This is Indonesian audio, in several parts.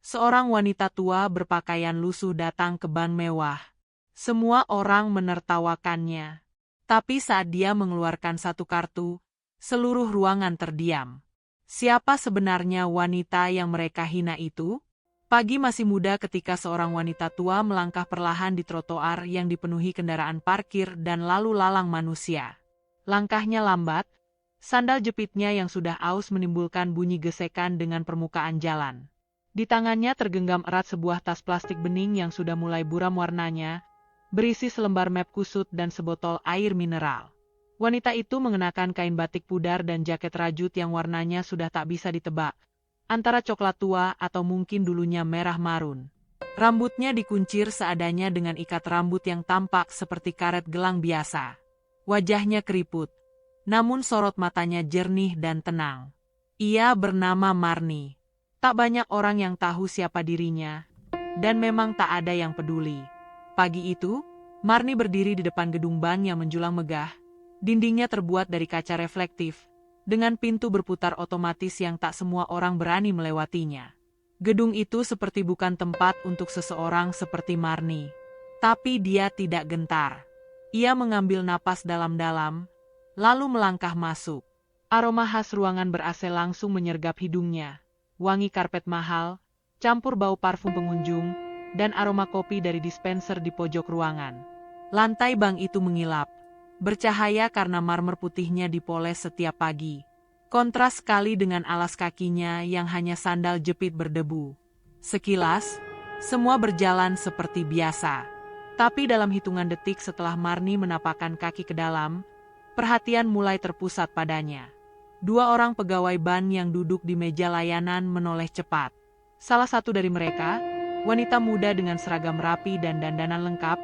Seorang wanita tua berpakaian lusuh datang ke ban mewah. Semua orang menertawakannya. Tapi saat dia mengeluarkan satu kartu, seluruh ruangan terdiam. Siapa sebenarnya wanita yang mereka hina itu? Pagi masih muda ketika seorang wanita tua melangkah perlahan di trotoar yang dipenuhi kendaraan parkir dan lalu lalang manusia. Langkahnya lambat, sandal jepitnya yang sudah aus menimbulkan bunyi gesekan dengan permukaan jalan. Di tangannya tergenggam erat sebuah tas plastik bening yang sudah mulai buram warnanya, berisi selembar map kusut dan sebotol air mineral. Wanita itu mengenakan kain batik pudar dan jaket rajut yang warnanya sudah tak bisa ditebak, antara coklat tua atau mungkin dulunya merah marun. Rambutnya dikuncir seadanya dengan ikat rambut yang tampak seperti karet gelang biasa. Wajahnya keriput, namun sorot matanya jernih dan tenang. Ia bernama Marni. Tak banyak orang yang tahu siapa dirinya, dan memang tak ada yang peduli. Pagi itu, Marni berdiri di depan gedung bank yang menjulang megah. Dindingnya terbuat dari kaca reflektif, dengan pintu berputar otomatis yang tak semua orang berani melewatinya. Gedung itu seperti bukan tempat untuk seseorang seperti Marni. Tapi dia tidak gentar. Ia mengambil napas dalam-dalam, lalu melangkah masuk. Aroma khas ruangan ber-AC langsung menyergap hidungnya. Wangi karpet mahal, campur bau parfum pengunjung, dan aroma kopi dari dispenser di pojok ruangan. Lantai bank itu mengilap, bercahaya karena marmer putihnya dipoles setiap pagi. Kontras sekali dengan alas kakinya yang hanya sandal jepit berdebu. Sekilas, semua berjalan seperti biasa. Tapi dalam hitungan detik setelah Marni menapakkan kaki ke dalam, perhatian mulai terpusat padanya. Dua orang pegawai bank yang duduk di meja layanan menoleh cepat. Salah satu dari mereka, wanita muda dengan seragam rapi dan dandanan lengkap,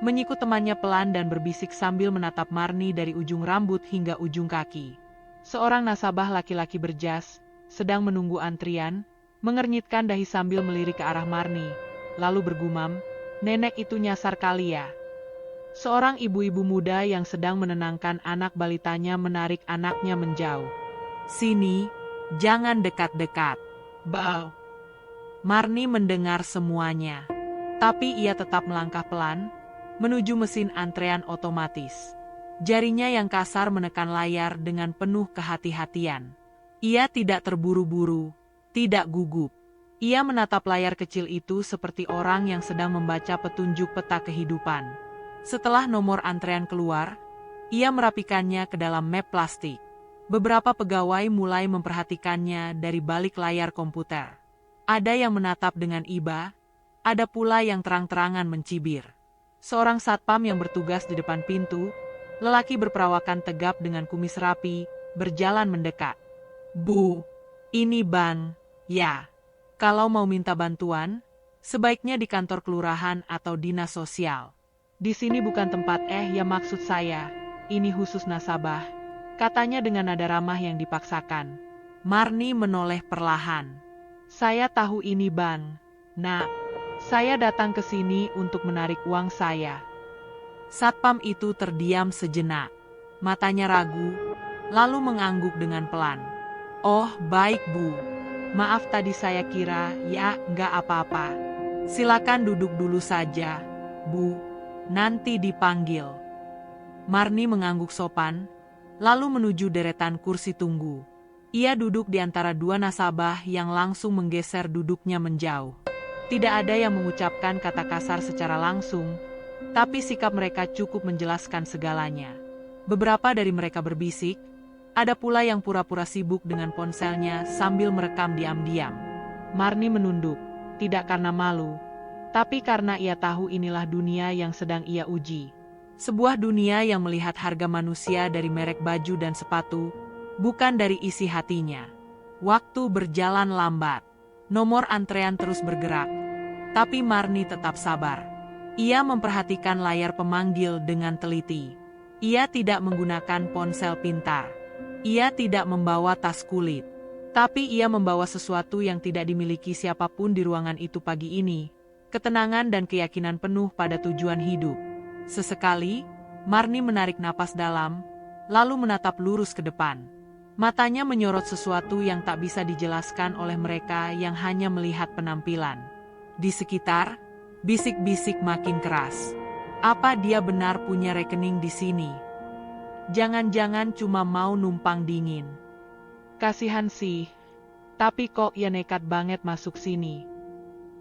menyikut temannya pelan dan berbisik sambil menatap Marni dari ujung rambut hingga ujung kaki. Seorang nasabah laki-laki berjas, sedang menunggu antrian, mengernyitkan dahi sambil melirik ke arah Marni, lalu bergumam, "Nenek itu nyasar kali ya." Seorang ibu-ibu muda yang sedang menenangkan anak balitanya menarik anaknya menjauh. "Sini, jangan dekat-dekat." "Bau." Marni mendengar semuanya. Tapi ia tetap melangkah pelan, menuju mesin antrean otomatis. Jarinya yang kasar menekan layar dengan penuh kehati-hatian. Ia tidak terburu-buru, tidak gugup. Ia menatap layar kecil itu seperti orang yang sedang membaca petunjuk peta kehidupan. Setelah nomor antrean keluar, ia merapikannya ke dalam map plastik. Beberapa pegawai mulai memperhatikannya dari balik layar komputer. Ada yang menatap dengan iba, ada pula yang terang-terangan mencibir. Seorang satpam yang bertugas di depan pintu, lelaki berperawakan tegap dengan kumis rapi, berjalan mendekat. "Bu, ini ban, ya. Kalau mau minta bantuan, sebaiknya di kantor kelurahan atau dinas sosial. Di sini bukan tempat ya maksud saya, ini khusus nasabah," katanya dengan nada ramah yang dipaksakan. Marni menoleh perlahan. "Saya tahu ini ban, Nak. Saya datang ke sini untuk menarik uang saya." Satpam itu terdiam sejenak. Matanya ragu, lalu mengangguk dengan pelan. "Oh, baik Bu. Maaf tadi saya kira, ya, nggak apa-apa. Silakan duduk dulu saja, Bu. Nanti dipanggil." Marni mengangguk sopan, lalu menuju deretan kursi tunggu. Ia duduk di antara dua nasabah yang langsung menggeser duduknya menjauh. Tidak ada yang mengucapkan kata kasar secara langsung, tapi sikap mereka cukup menjelaskan segalanya. Beberapa dari mereka berbisik, ada pula yang pura-pura sibuk dengan ponselnya sambil merekam diam-diam. Marni menunduk, tidak karena malu, tapi karena ia tahu inilah dunia yang sedang ia uji. Sebuah dunia yang melihat harga manusia dari merek baju dan sepatu, bukan dari isi hatinya. Waktu berjalan lambat. Nomor antrean terus bergerak. Tapi Marni tetap sabar. Ia memperhatikan layar pemanggil dengan teliti. Ia tidak menggunakan ponsel pintar. Ia tidak membawa tas kulit. Tapi ia membawa sesuatu yang tidak dimiliki siapapun di ruangan itu pagi ini. Ketenangan dan keyakinan penuh pada tujuan hidup. Sesekali, Marni menarik napas dalam, lalu menatap lurus ke depan. Matanya menyorot sesuatu yang tak bisa dijelaskan oleh mereka yang hanya melihat penampilan. Di sekitar, bisik-bisik makin keras. Apa dia benar punya rekening di sini? Jangan-jangan cuma mau numpang dingin. Kasihan sih, tapi kok ia nekat banget masuk sini.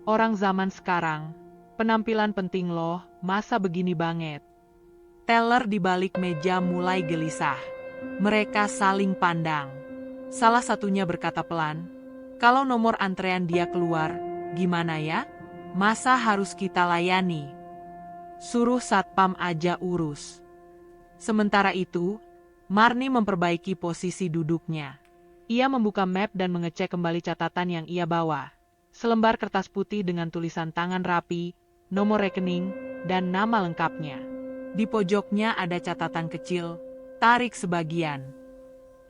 Orang zaman sekarang, penampilan penting loh, masa begini banget. Teller di balik meja mulai gelisah. Mereka saling pandang. Salah satunya berkata pelan, "Kalau nomor antrean dia keluar, gimana ya? Masa harus kita layani? Suruh satpam aja urus." Sementara itu, Marni memperbaiki posisi duduknya. Ia membuka map dan mengecek kembali catatan yang ia bawa. Selembar kertas putih dengan tulisan tangan rapi, nomor rekening, dan nama lengkapnya. Di pojoknya ada catatan kecil, tarik sebagian.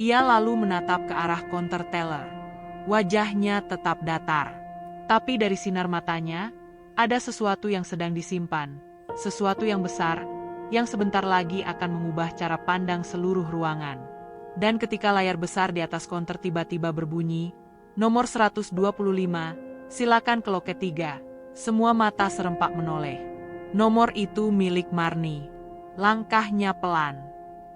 Ia lalu menatap ke arah counter teller. Wajahnya tetap datar. Tapi dari sinar matanya, ada sesuatu yang sedang disimpan. Sesuatu yang besar, yang sebentar lagi akan mengubah cara pandang seluruh ruangan. Dan ketika layar besar di atas counter tiba-tiba berbunyi, nomor 125, silakan ke loket 3. Semua mata serempak menoleh. Nomor itu milik Marni. Langkahnya pelan.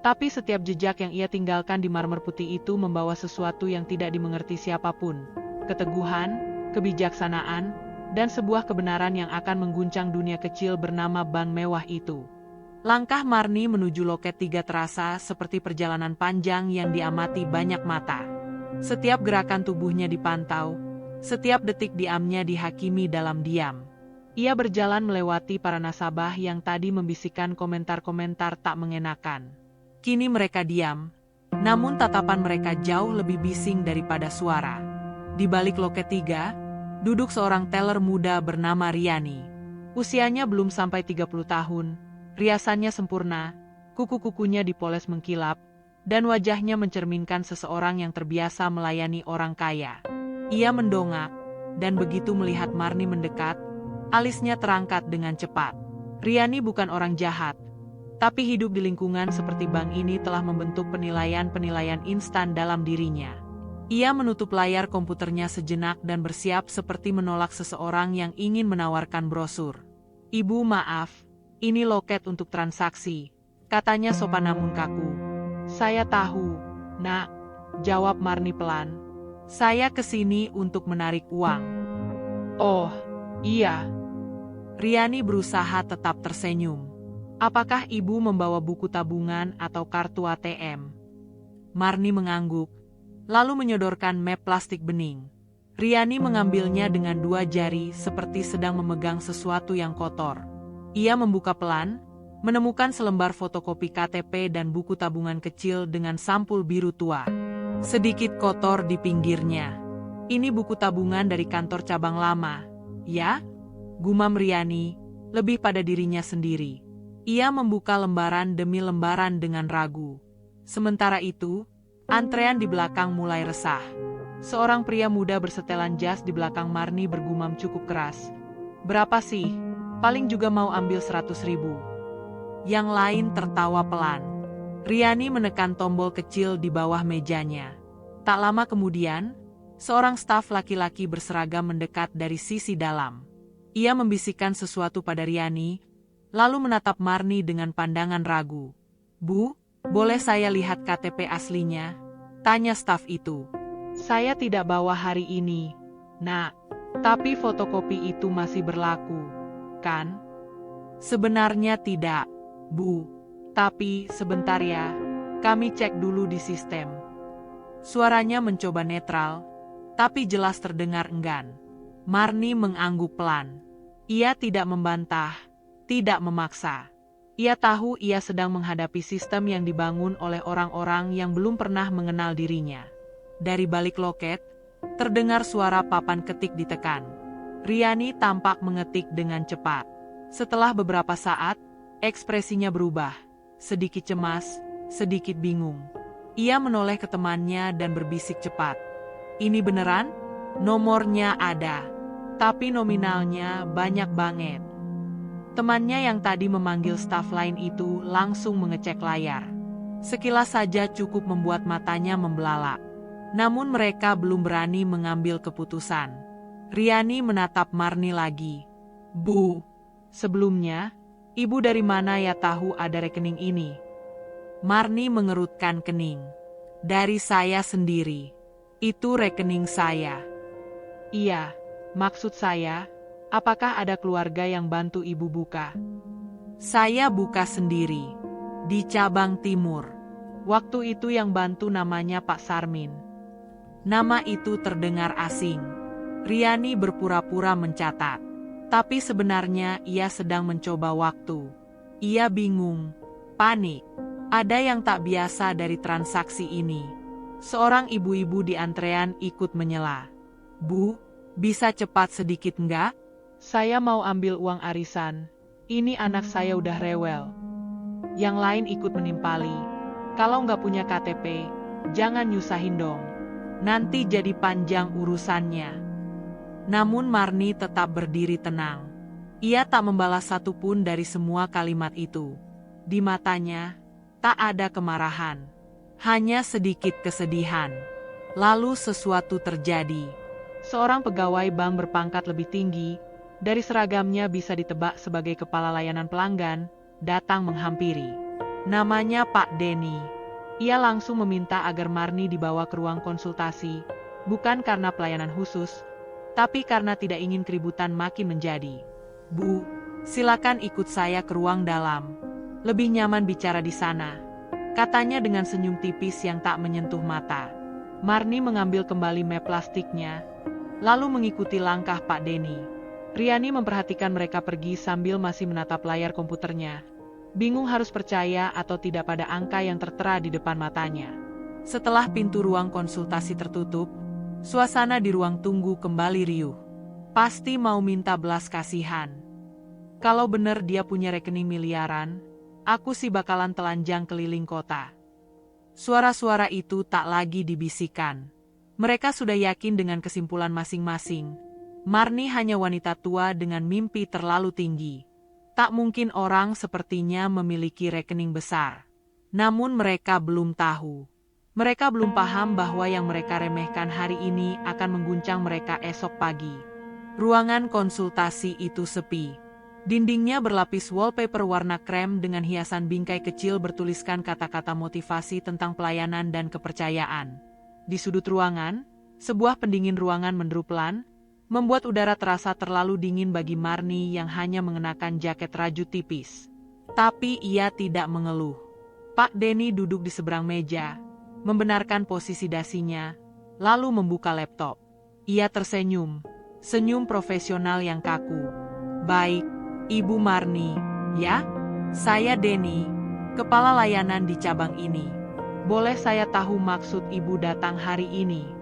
Tapi setiap jejak yang ia tinggalkan di marmer putih itu membawa sesuatu yang tidak dimengerti siapapun. Keteguhan, kebijaksanaan, dan sebuah kebenaran yang akan mengguncang dunia kecil bernama bank mewah itu. Langkah Marni menuju loket 3 terasa seperti perjalanan panjang yang diamati banyak mata. Setiap gerakan tubuhnya dipantau, setiap detik diamnya dihakimi dalam diam. Ia berjalan melewati para nasabah yang tadi membisikkan komentar-komentar tak mengenakan. Kini mereka diam, namun tatapan mereka jauh lebih bising daripada suara. Di balik loket 3, duduk seorang teller muda bernama Riani. Usianya belum sampai 30 tahun. Riasannya sempurna, kuku-kukunya dipoles mengkilap, dan wajahnya mencerminkan seseorang yang terbiasa melayani orang kaya. Ia mendongak, dan begitu melihat Marni mendekat, alisnya terangkat dengan cepat. Riani bukan orang jahat, tapi hidup di lingkungan seperti bank ini telah membentuk penilaian-penilaian instan dalam dirinya. Ia menutup layar komputernya sejenak dan bersiap seperti menolak seseorang yang ingin menawarkan brosur. "Ibu, maaf. Ini loket untuk transaksi," katanya sopan namun kaku. "Saya tahu, Nak," jawab Marni pelan. "Saya kesini untuk menarik uang." "Oh, iya." Riani berusaha tetap tersenyum. "Apakah ibu membawa buku tabungan atau kartu ATM?" Marni mengangguk, lalu menyodorkan map plastik bening. Riani mengambilnya dengan 2 jari seperti sedang memegang sesuatu yang kotor. Ia membuka pelan, menemukan selembar fotokopi KTP dan buku tabungan kecil dengan sampul biru tua. Sedikit kotor di pinggirnya. "Ini buku tabungan dari kantor cabang lama, ya?" gumam Riani, lebih pada dirinya sendiri. Ia membuka lembaran demi lembaran dengan ragu. Sementara itu, antrean di belakang mulai resah. Seorang pria muda bersetelan jas di belakang Marni bergumam cukup keras. "Berapa sih? Paling juga mau ambil 100.000. Yang lain tertawa pelan. Riani menekan tombol kecil di bawah mejanya. Tak lama kemudian, seorang staf laki-laki berseragam mendekat dari sisi dalam. Ia membisikkan sesuatu pada Riani, lalu menatap Marni dengan pandangan ragu. "Bu, boleh saya lihat KTP aslinya?" tanya staf itu. "Saya tidak bawa hari ini, Nak. Tapi fotokopi itu masih berlaku, kan?" "Sebenarnya tidak, Bu. Tapi sebentar ya, kami cek dulu di sistem." Suaranya mencoba netral, tapi jelas terdengar enggan. Marni mengangguk pelan. Ia tidak membantah, tidak memaksa. Ia tahu ia sedang menghadapi sistem yang dibangun oleh orang-orang yang belum pernah mengenal dirinya. Dari balik loket, terdengar suara papan ketik ditekan. Riani tampak mengetik dengan cepat. Setelah beberapa saat, ekspresinya berubah. Sedikit cemas, sedikit bingung. Ia menoleh ke temannya dan berbisik cepat. "Ini beneran? Nomornya ada. Tapi nominalnya banyak banget." Temannya yang tadi memanggil staf lain itu langsung mengecek layar. Sekilas saja cukup membuat matanya membelalak. Namun mereka belum berani mengambil keputusan. Riani menatap Marni lagi. Bu, sebelumnya, ibu dari mana ya tahu ada rekening ini? Marni mengerutkan kening. Dari saya sendiri. Itu rekening saya. Iya, maksud saya, apakah ada keluarga yang bantu ibu buka? Saya buka sendiri. Di cabang timur. Waktu itu yang bantu namanya Pak Sarmin. Nama itu terdengar asing. Riani berpura-pura mencatat. Tapi sebenarnya ia sedang mencoba waktu. Ia bingung, panik. Ada yang tak biasa dari transaksi ini. Seorang ibu-ibu di antrean ikut menyela. Bu, bisa cepat sedikit enggak? Saya mau ambil uang arisan. Ini anak saya udah rewel. Yang lain ikut menimpali. Kalau nggak punya KTP, jangan nyusahin dong. Nanti jadi panjang urusannya. Namun Marni tetap berdiri tenang. Ia tak membalas satupun dari semua kalimat itu. Di matanya, tak ada kemarahan. Hanya sedikit kesedihan. Lalu sesuatu terjadi. Seorang pegawai bank berpangkat lebih tinggi, dari seragamnya bisa ditebak sebagai kepala layanan pelanggan, datang menghampiri. Namanya Pak Denny. Ia langsung meminta agar Marni dibawa ke ruang konsultasi, bukan karena pelayanan khusus, tapi karena tidak ingin keributan makin menjadi. Bu, silakan ikut saya ke ruang dalam. Lebih nyaman bicara di sana, katanya dengan senyum tipis yang tak menyentuh mata. Marni mengambil kembali map plastiknya, lalu mengikuti langkah Pak Denny. Riani memperhatikan mereka pergi sambil masih menatap layar komputernya. Bingung harus percaya atau tidak pada angka yang tertera di depan matanya. Setelah pintu ruang konsultasi tertutup, suasana di ruang tunggu kembali riuh. Pasti mau minta belas kasihan. Kalau bener dia punya rekening miliaran, aku sih bakalan telanjang keliling kota. Suara-suara itu tak lagi dibisikkan. Mereka sudah yakin dengan kesimpulan masing-masing. Marni hanya wanita tua dengan mimpi terlalu tinggi. Tak mungkin orang sepertinya memiliki rekening besar. Namun mereka belum tahu. Mereka belum paham bahwa yang mereka remehkan hari ini akan mengguncang mereka esok pagi. Ruangan konsultasi itu sepi. Dindingnya berlapis wallpaper warna krem dengan hiasan bingkai kecil bertuliskan kata-kata motivasi tentang pelayanan dan kepercayaan. Di sudut ruangan, sebuah pendingin ruangan menderu pelan, membuat udara terasa terlalu dingin bagi Marni yang hanya mengenakan jaket rajut tipis. Tapi ia tidak mengeluh. Pak Denny duduk di seberang meja, membenarkan posisi dasinya, lalu membuka laptop. Ia tersenyum, senyum profesional yang kaku. Baik, Ibu Marni, ya? Saya Denny, kepala layanan di cabang ini. Boleh saya tahu maksud Ibu datang hari ini?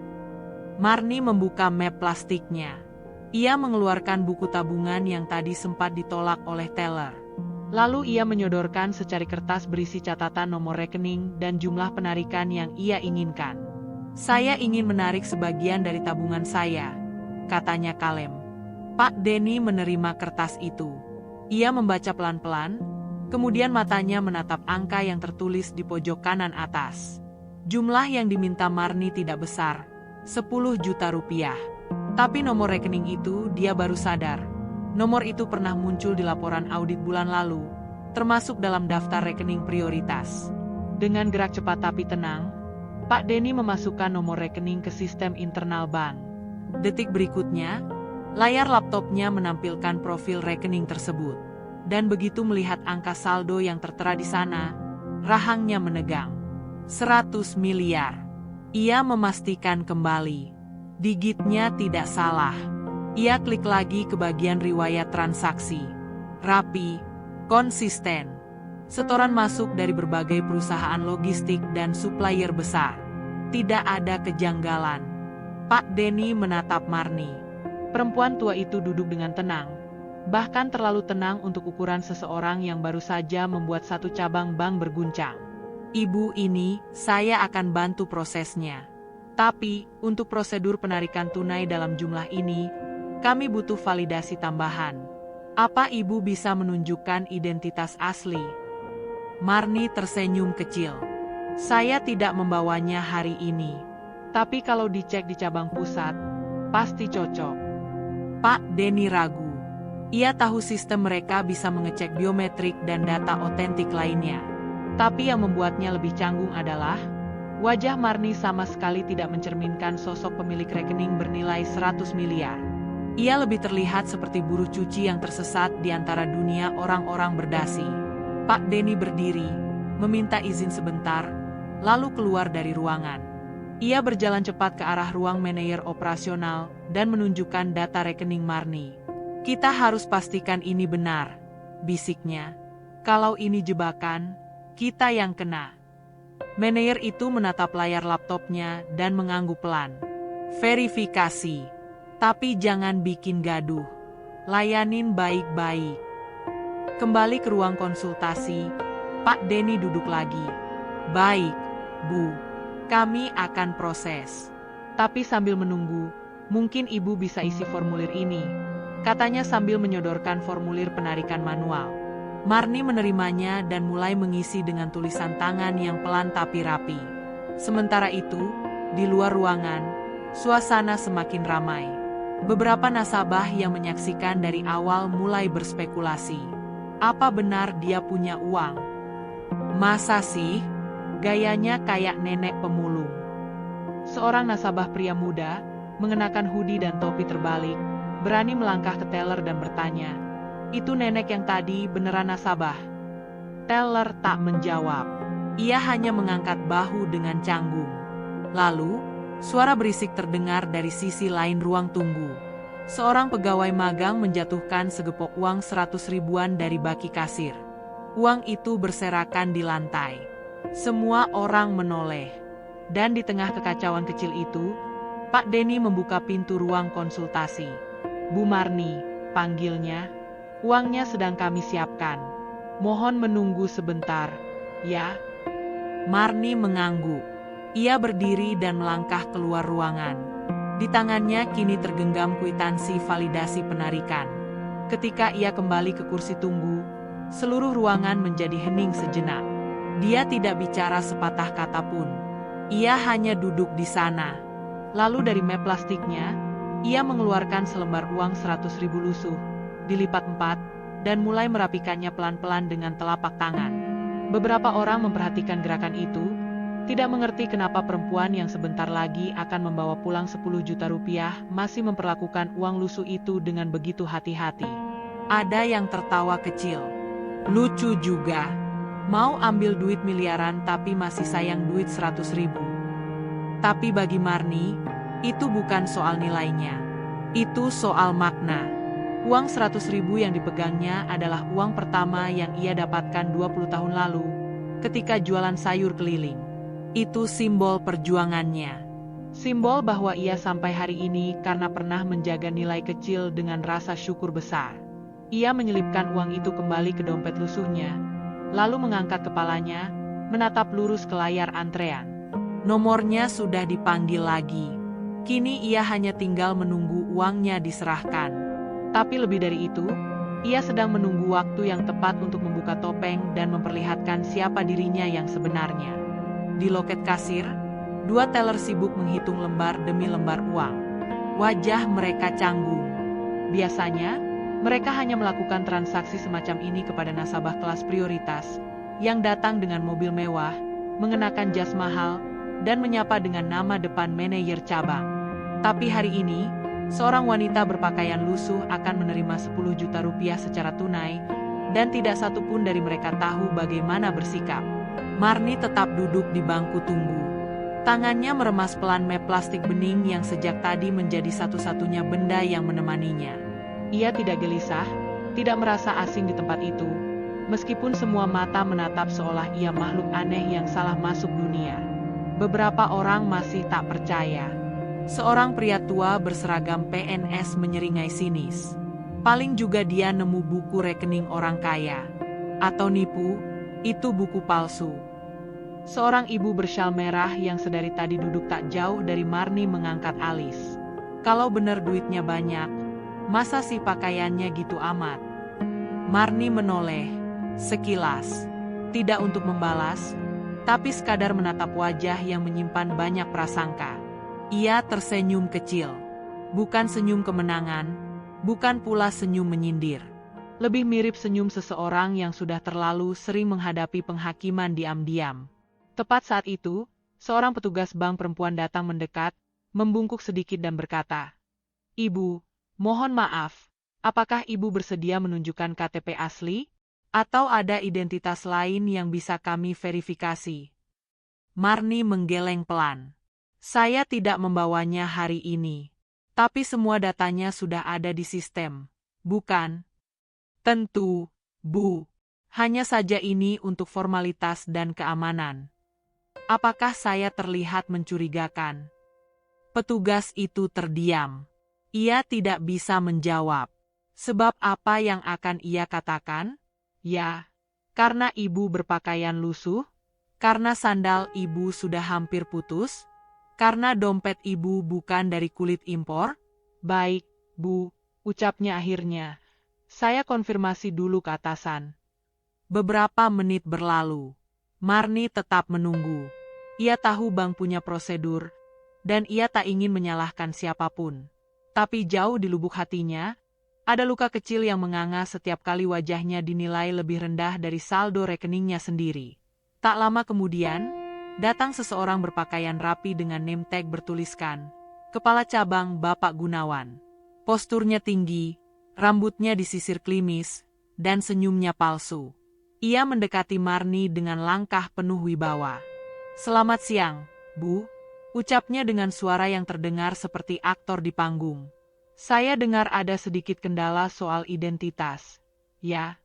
Marni membuka map plastiknya. Ia mengeluarkan buku tabungan yang tadi sempat ditolak oleh teller. Lalu ia menyodorkan secari kertas berisi catatan nomor rekening dan jumlah penarikan yang ia inginkan. Saya ingin menarik sebagian dari tabungan saya, katanya kalem. Pak Denny menerima kertas itu. Ia membaca pelan-pelan, kemudian matanya menatap angka yang tertulis di pojok kanan atas. Jumlah yang diminta Marni tidak besar, 10 juta rupiah. Tapi nomor rekening itu dia baru sadar. Nomor itu pernah muncul di laporan audit bulan lalu, termasuk dalam daftar rekening prioritas. Dengan gerak cepat tapi tenang, Pak Denny memasukkan nomor rekening ke sistem internal bank. Detik berikutnya, layar laptopnya menampilkan profil rekening tersebut. Dan begitu melihat angka saldo yang tertera di sana, rahangnya menegang. 100 miliar. Ia memastikan kembali. Digitnya tidak salah. Ia klik lagi ke bagian riwayat transaksi. Rapi, konsisten. Setoran masuk dari berbagai perusahaan logistik dan supplier besar. Tidak ada kejanggalan. Pak Denny menatap Marni. Perempuan tua itu duduk dengan tenang. Bahkan terlalu tenang untuk ukuran seseorang yang baru saja membuat satu cabang bank berguncang. Ibu ini, saya akan bantu prosesnya. Tapi, untuk prosedur penarikan tunai dalam jumlah ini, kami butuh validasi tambahan. Apa ibu bisa menunjukkan identitas asli? Marni tersenyum kecil. Saya tidak membawanya hari ini. Tapi kalau dicek di cabang pusat, pasti cocok. Pak Denny ragu. Ia tahu sistem mereka bisa mengecek biometrik dan data otentik lainnya. Tapi yang membuatnya lebih canggung adalah wajah Marni sama sekali tidak mencerminkan sosok pemilik rekening bernilai 100 miliar. Ia lebih terlihat seperti buruh cuci yang tersesat di antara dunia orang-orang berdasi. Pak Denny berdiri, meminta izin sebentar, lalu keluar dari ruangan. Ia berjalan cepat ke arah ruang manajer operasional dan menunjukkan data rekening Marni. Kita harus pastikan ini benar, bisiknya. Kalau ini jebakan, kita yang kena. Manajer itu menatap layar laptopnya dan mengangguk pelan. Verifikasi. Tapi jangan bikin gaduh. Layanin baik-baik. Kembali ke ruang konsultasi, Pak Denny duduk lagi. Baik, Bu. Kami akan proses. Tapi sambil menunggu, mungkin Ibu bisa isi formulir ini, katanya sambil menyodorkan formulir penarikan manual. Marni menerimanya dan mulai mengisi dengan tulisan tangan yang pelan tapi rapi. Sementara itu, di luar ruangan, suasana semakin ramai. Beberapa nasabah yang menyaksikan dari awal mulai berspekulasi. Apa benar dia punya uang? Masa sih? Gayanya kayak nenek pemulung. Seorang nasabah pria muda, mengenakan hoodie dan topi terbalik, berani melangkah ke teller dan bertanya, "Itu nenek yang tadi beneran nasabah?" Teller tak menjawab. Ia hanya mengangkat bahu dengan canggung. Lalu, suara berisik terdengar dari sisi lain ruang tunggu. Seorang pegawai magang menjatuhkan segepok uang 100 ribuan dari baki kasir. Uang itu berserakan di lantai. Semua orang menoleh. Dan di tengah kekacauan kecil itu, Pak Denny membuka pintu ruang konsultasi. "Bu Marni," panggilnya, "uangnya sedang kami siapkan. Mohon menunggu sebentar, ya." Marni mengangguk. Ia berdiri dan melangkah keluar ruangan. Di tangannya kini tergenggam kwitansi validasi penarikan. Ketika ia kembali ke kursi tunggu, seluruh ruangan menjadi hening sejenak. Dia tidak bicara sepatah kata pun. Ia hanya duduk di sana. Lalu dari map plastiknya, ia mengeluarkan selembar uang 100 ribu lusuh, dilipat 4, dan mulai merapikannya pelan-pelan dengan telapak tangan. Beberapa orang memperhatikan gerakan itu, tidak mengerti kenapa perempuan yang sebentar lagi akan membawa pulang 10 juta rupiah masih memperlakukan uang lusuh itu dengan begitu hati-hati. Ada yang tertawa kecil. Lucu juga. Mau ambil duit miliaran tapi masih sayang duit 100 ribu. Tapi bagi Marni, itu bukan soal nilainya. Itu soal makna. Uang 100 ribu yang dipegangnya adalah uang pertama yang ia dapatkan 20 tahun lalu, ketika jualan sayur keliling. Itu simbol perjuangannya. Simbol bahwa ia sampai hari ini karena pernah menjaga nilai kecil dengan rasa syukur besar. Ia menyelipkan uang itu kembali ke dompet lusuhnya, lalu mengangkat kepalanya, menatap lurus ke layar antrean. Nomornya sudah dipanggil lagi. Kini ia hanya tinggal menunggu uangnya diserahkan. Tapi lebih dari itu, ia sedang menunggu waktu yang tepat untuk membuka topeng dan memperlihatkan siapa dirinya yang sebenarnya. Di loket kasir, 2 teller sibuk menghitung lembar demi lembar uang. Wajah mereka canggung. Biasanya, mereka hanya melakukan transaksi semacam ini kepada nasabah kelas prioritas, yang datang dengan mobil mewah, mengenakan jas mahal, dan menyapa dengan nama depan manajer cabang. Tapi hari ini, seorang wanita berpakaian lusuh akan menerima 10 juta rupiah secara tunai, dan tidak satu pun dari mereka tahu bagaimana bersikap. Marni tetap duduk di bangku tunggu. Tangannya meremas pelan map plastik bening yang sejak tadi menjadi satu-satunya benda yang menemaninya. Ia tidak gelisah, tidak merasa asing di tempat itu, meskipun semua mata menatap seolah ia makhluk aneh yang salah masuk dunia. Beberapa orang masih tak percaya. Seorang pria tua berseragam PNS menyeringai sinis. Paling juga dia nemu buku rekening orang kaya. Atau nipu, itu buku palsu. Seorang ibu bersyal merah yang sedari tadi duduk tak jauh dari Marni mengangkat alis. Kalau benar duitnya banyak, masa sih pakaiannya gitu amat? Marni menoleh, sekilas. Tidak untuk membalas, tapi sekadar menatap wajah yang menyimpan banyak prasangka. Ia tersenyum kecil. Bukan senyum kemenangan, bukan pula senyum menyindir. Lebih mirip senyum seseorang yang sudah terlalu sering menghadapi penghakiman diam-diam. Tepat saat itu, seorang petugas bank perempuan datang mendekat, membungkuk sedikit dan berkata, "Ibu, mohon maaf, apakah ibu bersedia menunjukkan KTP asli? Atau ada identitas lain yang bisa kami verifikasi?" Marni menggeleng pelan. "Saya tidak membawanya hari ini. Tapi semua datanya sudah ada di sistem, bukan?" "Tentu, Bu. Hanya saja ini untuk formalitas dan keamanan." "Apakah saya terlihat mencurigakan?" Petugas itu terdiam. Ia tidak bisa menjawab. Sebab apa yang akan ia katakan? Ya, karena ibu berpakaian lusuh, karena sandal ibu sudah hampir putus, karena dompet ibu bukan dari kulit impor. "Baik, Bu," ucapnya akhirnya. "Saya konfirmasi dulu ke atasan." Beberapa menit berlalu. Marni tetap menunggu. Ia tahu bank punya prosedur, dan ia tak ingin menyalahkan siapapun. Tapi jauh di lubuk hatinya, ada luka kecil yang menganga setiap kali wajahnya dinilai lebih rendah dari saldo rekeningnya sendiri. Tak lama kemudian, datang seseorang berpakaian rapi dengan name tag bertuliskan, "Kepala Cabang Bapak Gunawan." Posturnya tinggi, rambutnya disisir klimis, dan senyumnya palsu. Ia mendekati Marni dengan langkah penuh wibawa. "Selamat siang, Bu," ucapnya dengan suara yang terdengar seperti aktor di panggung. "Saya dengar ada sedikit kendala soal identitas." "Ya,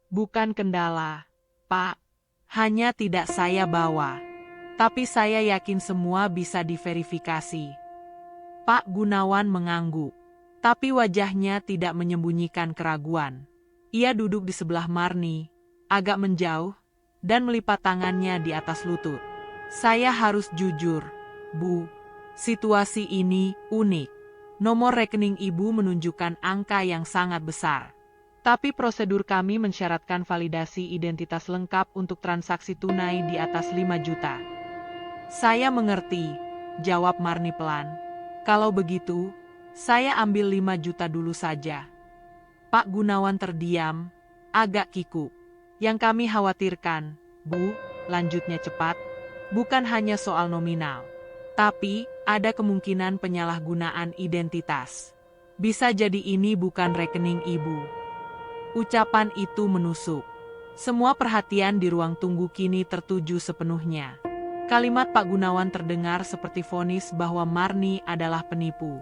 bukan kendala, Pak. Hanya tidak saya bawa. Tapi saya yakin semua bisa diverifikasi." Pak Gunawan mengangguk, tapi wajahnya tidak menyembunyikan keraguan. Ia duduk di sebelah Marni, agak menjauh, dan melipat tangannya di atas lutut. "Saya harus jujur, Bu. Situasi ini unik. Nomor rekening ibu menunjukkan angka yang sangat besar. Tapi prosedur kami mensyaratkan validasi identitas lengkap untuk transaksi tunai di atas 5 juta. "Saya mengerti," jawab Marni pelan. "Kalau begitu, saya ambil 5 juta dulu saja." Pak Gunawan terdiam, agak kikuk. "Yang kami khawatirkan, Bu," lanjutnya cepat, "bukan hanya soal nominal. Tapi, ada kemungkinan penyalahgunaan identitas. Bisa jadi ini bukan rekening ibu." Ucapan itu menusuk. Semua perhatian di ruang tunggu kini tertuju sepenuhnya. Kalimat Pak Gunawan terdengar seperti vonis bahwa Marni adalah penipu.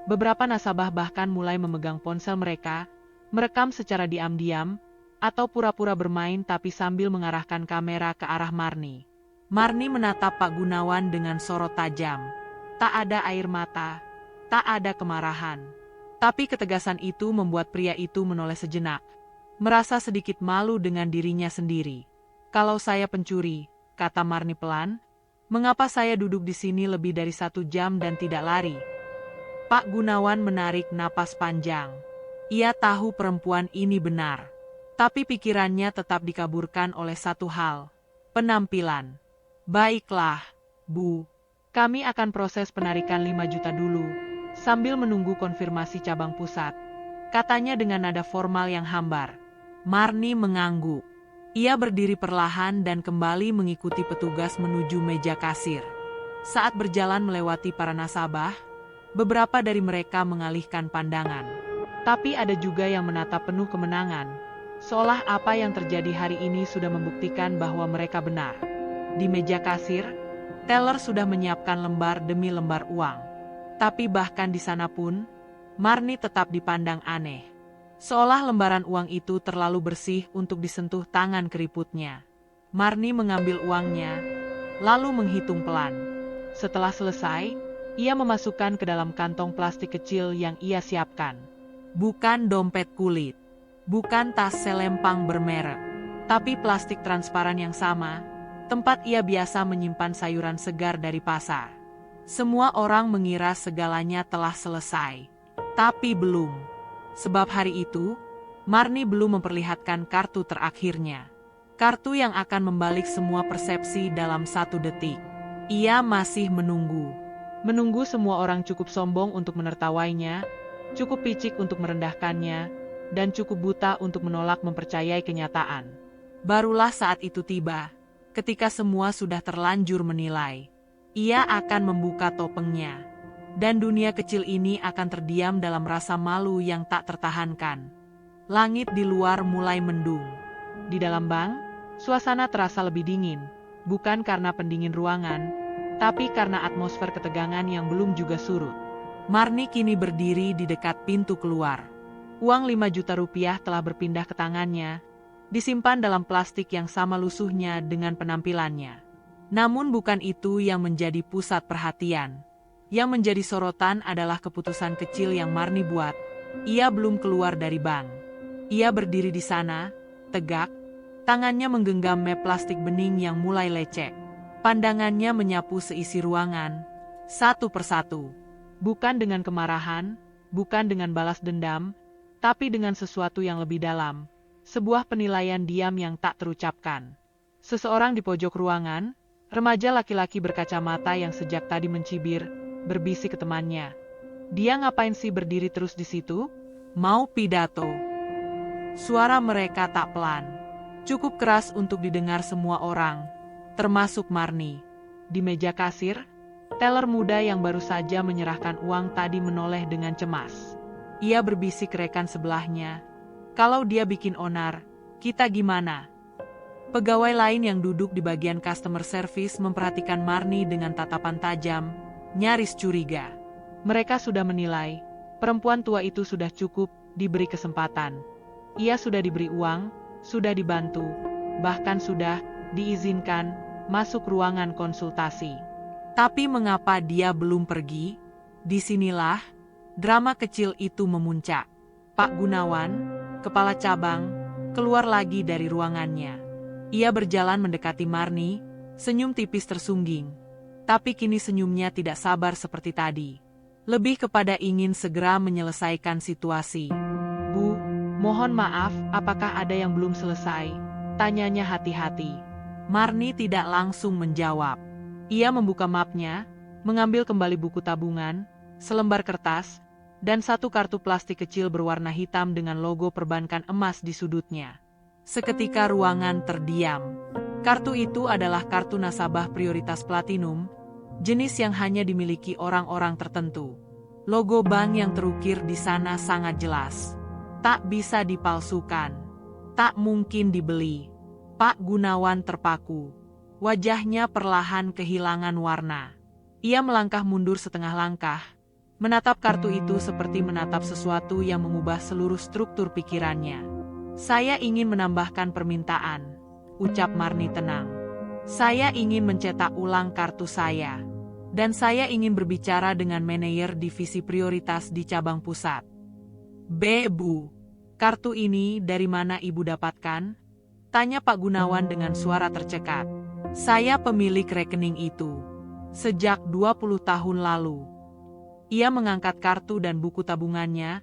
Beberapa nasabah bahkan mulai memegang ponsel mereka, merekam secara diam-diam, atau pura-pura bermain tapi sambil mengarahkan kamera ke arah Marni. Marni menatap Pak Gunawan dengan sorot tajam. Tak ada air mata, tak ada kemarahan. Tapi ketegasan itu membuat pria itu menoleh sejenak. Merasa sedikit malu dengan dirinya sendiri. "Kalau saya pencuri," kata Marni pelan, "mengapa saya duduk di sini lebih dari 1 jam dan tidak lari?" Pak Gunawan menarik napas panjang. Ia tahu perempuan ini benar. Tapi pikirannya tetap dikaburkan oleh satu hal, penampilan. "Baiklah, Bu. Kami akan proses penarikan 5 juta dulu, sambil menunggu konfirmasi cabang pusat," katanya dengan nada formal yang hambar. Marni mengangguk. Ia berdiri perlahan dan kembali mengikuti petugas menuju meja kasir. Saat berjalan melewati para nasabah, beberapa dari mereka mengalihkan pandangan. Tapi ada juga yang menatap penuh kemenangan, seolah apa yang terjadi hari ini sudah membuktikan bahwa mereka benar. Di meja kasir, teller sudah menyiapkan lembar demi lembar uang. Tapi bahkan di sana pun, Marni tetap dipandang aneh. Seolah lembaran uang itu terlalu bersih untuk disentuh tangan keriputnya. Marni mengambil uangnya, lalu menghitung pelan. Setelah selesai, ia memasukkan ke dalam kantong plastik kecil yang ia siapkan. Bukan dompet kulit, bukan tas selempang bermerek, tapi plastik transparan yang sama, tempat ia biasa menyimpan sayuran segar dari pasar. Semua orang mengira segalanya telah selesai. Tapi belum. Sebab hari itu, Marni belum memperlihatkan kartu terakhirnya. Kartu yang akan membalik semua persepsi dalam 1 detik. Ia masih menunggu. Menunggu semua orang cukup sombong untuk menertawainya, cukup picik untuk merendahkannya, dan cukup buta untuk menolak mempercayai kenyataan. Barulah saat itu tiba, ketika semua sudah terlanjur menilai. Ia akan membuka topengnya. Dan dunia kecil ini akan terdiam dalam rasa malu yang tak tertahankan. Langit di luar mulai mendung. Di dalam bank, suasana terasa lebih dingin, bukan karena pendingin ruangan, tapi karena atmosfer ketegangan yang belum juga surut. Marni kini berdiri di dekat pintu keluar. Uang 5 juta rupiah telah berpindah ke tangannya, disimpan dalam plastik yang sama lusuhnya dengan penampilannya. Namun bukan itu yang menjadi pusat perhatian. Yang menjadi sorotan adalah keputusan kecil yang Marni buat. Ia belum keluar dari bank. Ia berdiri di sana, tegak, tangannya menggenggam map plastik bening yang mulai lecek. Pandangannya menyapu seisi ruangan, satu persatu. Bukan dengan kemarahan, bukan dengan balas dendam, tapi dengan sesuatu yang lebih dalam. Sebuah penilaian diam yang tak terucapkan. Seseorang di pojok ruangan, remaja laki-laki berkacamata yang sejak tadi mencibir, berbisik ke temannya. Dia ngapain sih berdiri terus di situ? Mau pidato. Suara mereka tak pelan. Cukup keras untuk didengar semua orang, termasuk Marni. Di meja kasir, teller muda yang baru saja menyerahkan uang tadi menoleh dengan cemas. Ia berbisik rekan sebelahnya, "Kalau dia bikin onar, kita gimana?" Pegawai lain yang duduk di bagian customer service memperhatikan Marni dengan tatapan tajam, nyaris curiga. Mereka sudah menilai, perempuan tua itu sudah cukup diberi kesempatan. Ia sudah diberi uang, sudah dibantu, bahkan sudah diizinkan masuk ruangan konsultasi. Tapi mengapa dia belum pergi? Disinilah drama kecil itu memuncak. Pak Gunawan, kepala cabang, keluar lagi dari ruangannya. Ia berjalan mendekati Marni, senyum tipis tersungging. Tapi kini senyumnya tidak sabar seperti tadi. Lebih kepada ingin segera menyelesaikan situasi. "Bu, mohon maaf, apakah ada yang belum selesai?" tanyanya hati-hati. Marni tidak langsung menjawab. Ia membuka mapnya, mengambil kembali buku tabungan, selembar kertas, dan satu kartu plastik kecil berwarna hitam dengan logo perbankan emas di sudutnya. Seketika ruangan terdiam. Kartu itu adalah kartu nasabah prioritas platinum, jenis yang hanya dimiliki orang-orang tertentu. Logo bank yang terukir di sana sangat jelas. Tak bisa dipalsukan. Tak mungkin dibeli. Pak Gunawan terpaku. Wajahnya perlahan kehilangan warna. Ia melangkah mundur setengah langkah. Menatap kartu itu seperti menatap sesuatu yang mengubah seluruh struktur pikirannya. "Saya ingin menambahkan permintaan," ucap Marni tenang. "Saya ingin mencetak ulang kartu saya. Dan saya ingin berbicara dengan manajer divisi prioritas di cabang pusat." "Bu, kartu ini dari mana Ibu dapatkan?" tanya Pak Gunawan dengan suara tercekat. "Saya pemilik rekening itu. Sejak 20 tahun lalu." Ia mengangkat kartu dan buku tabungannya,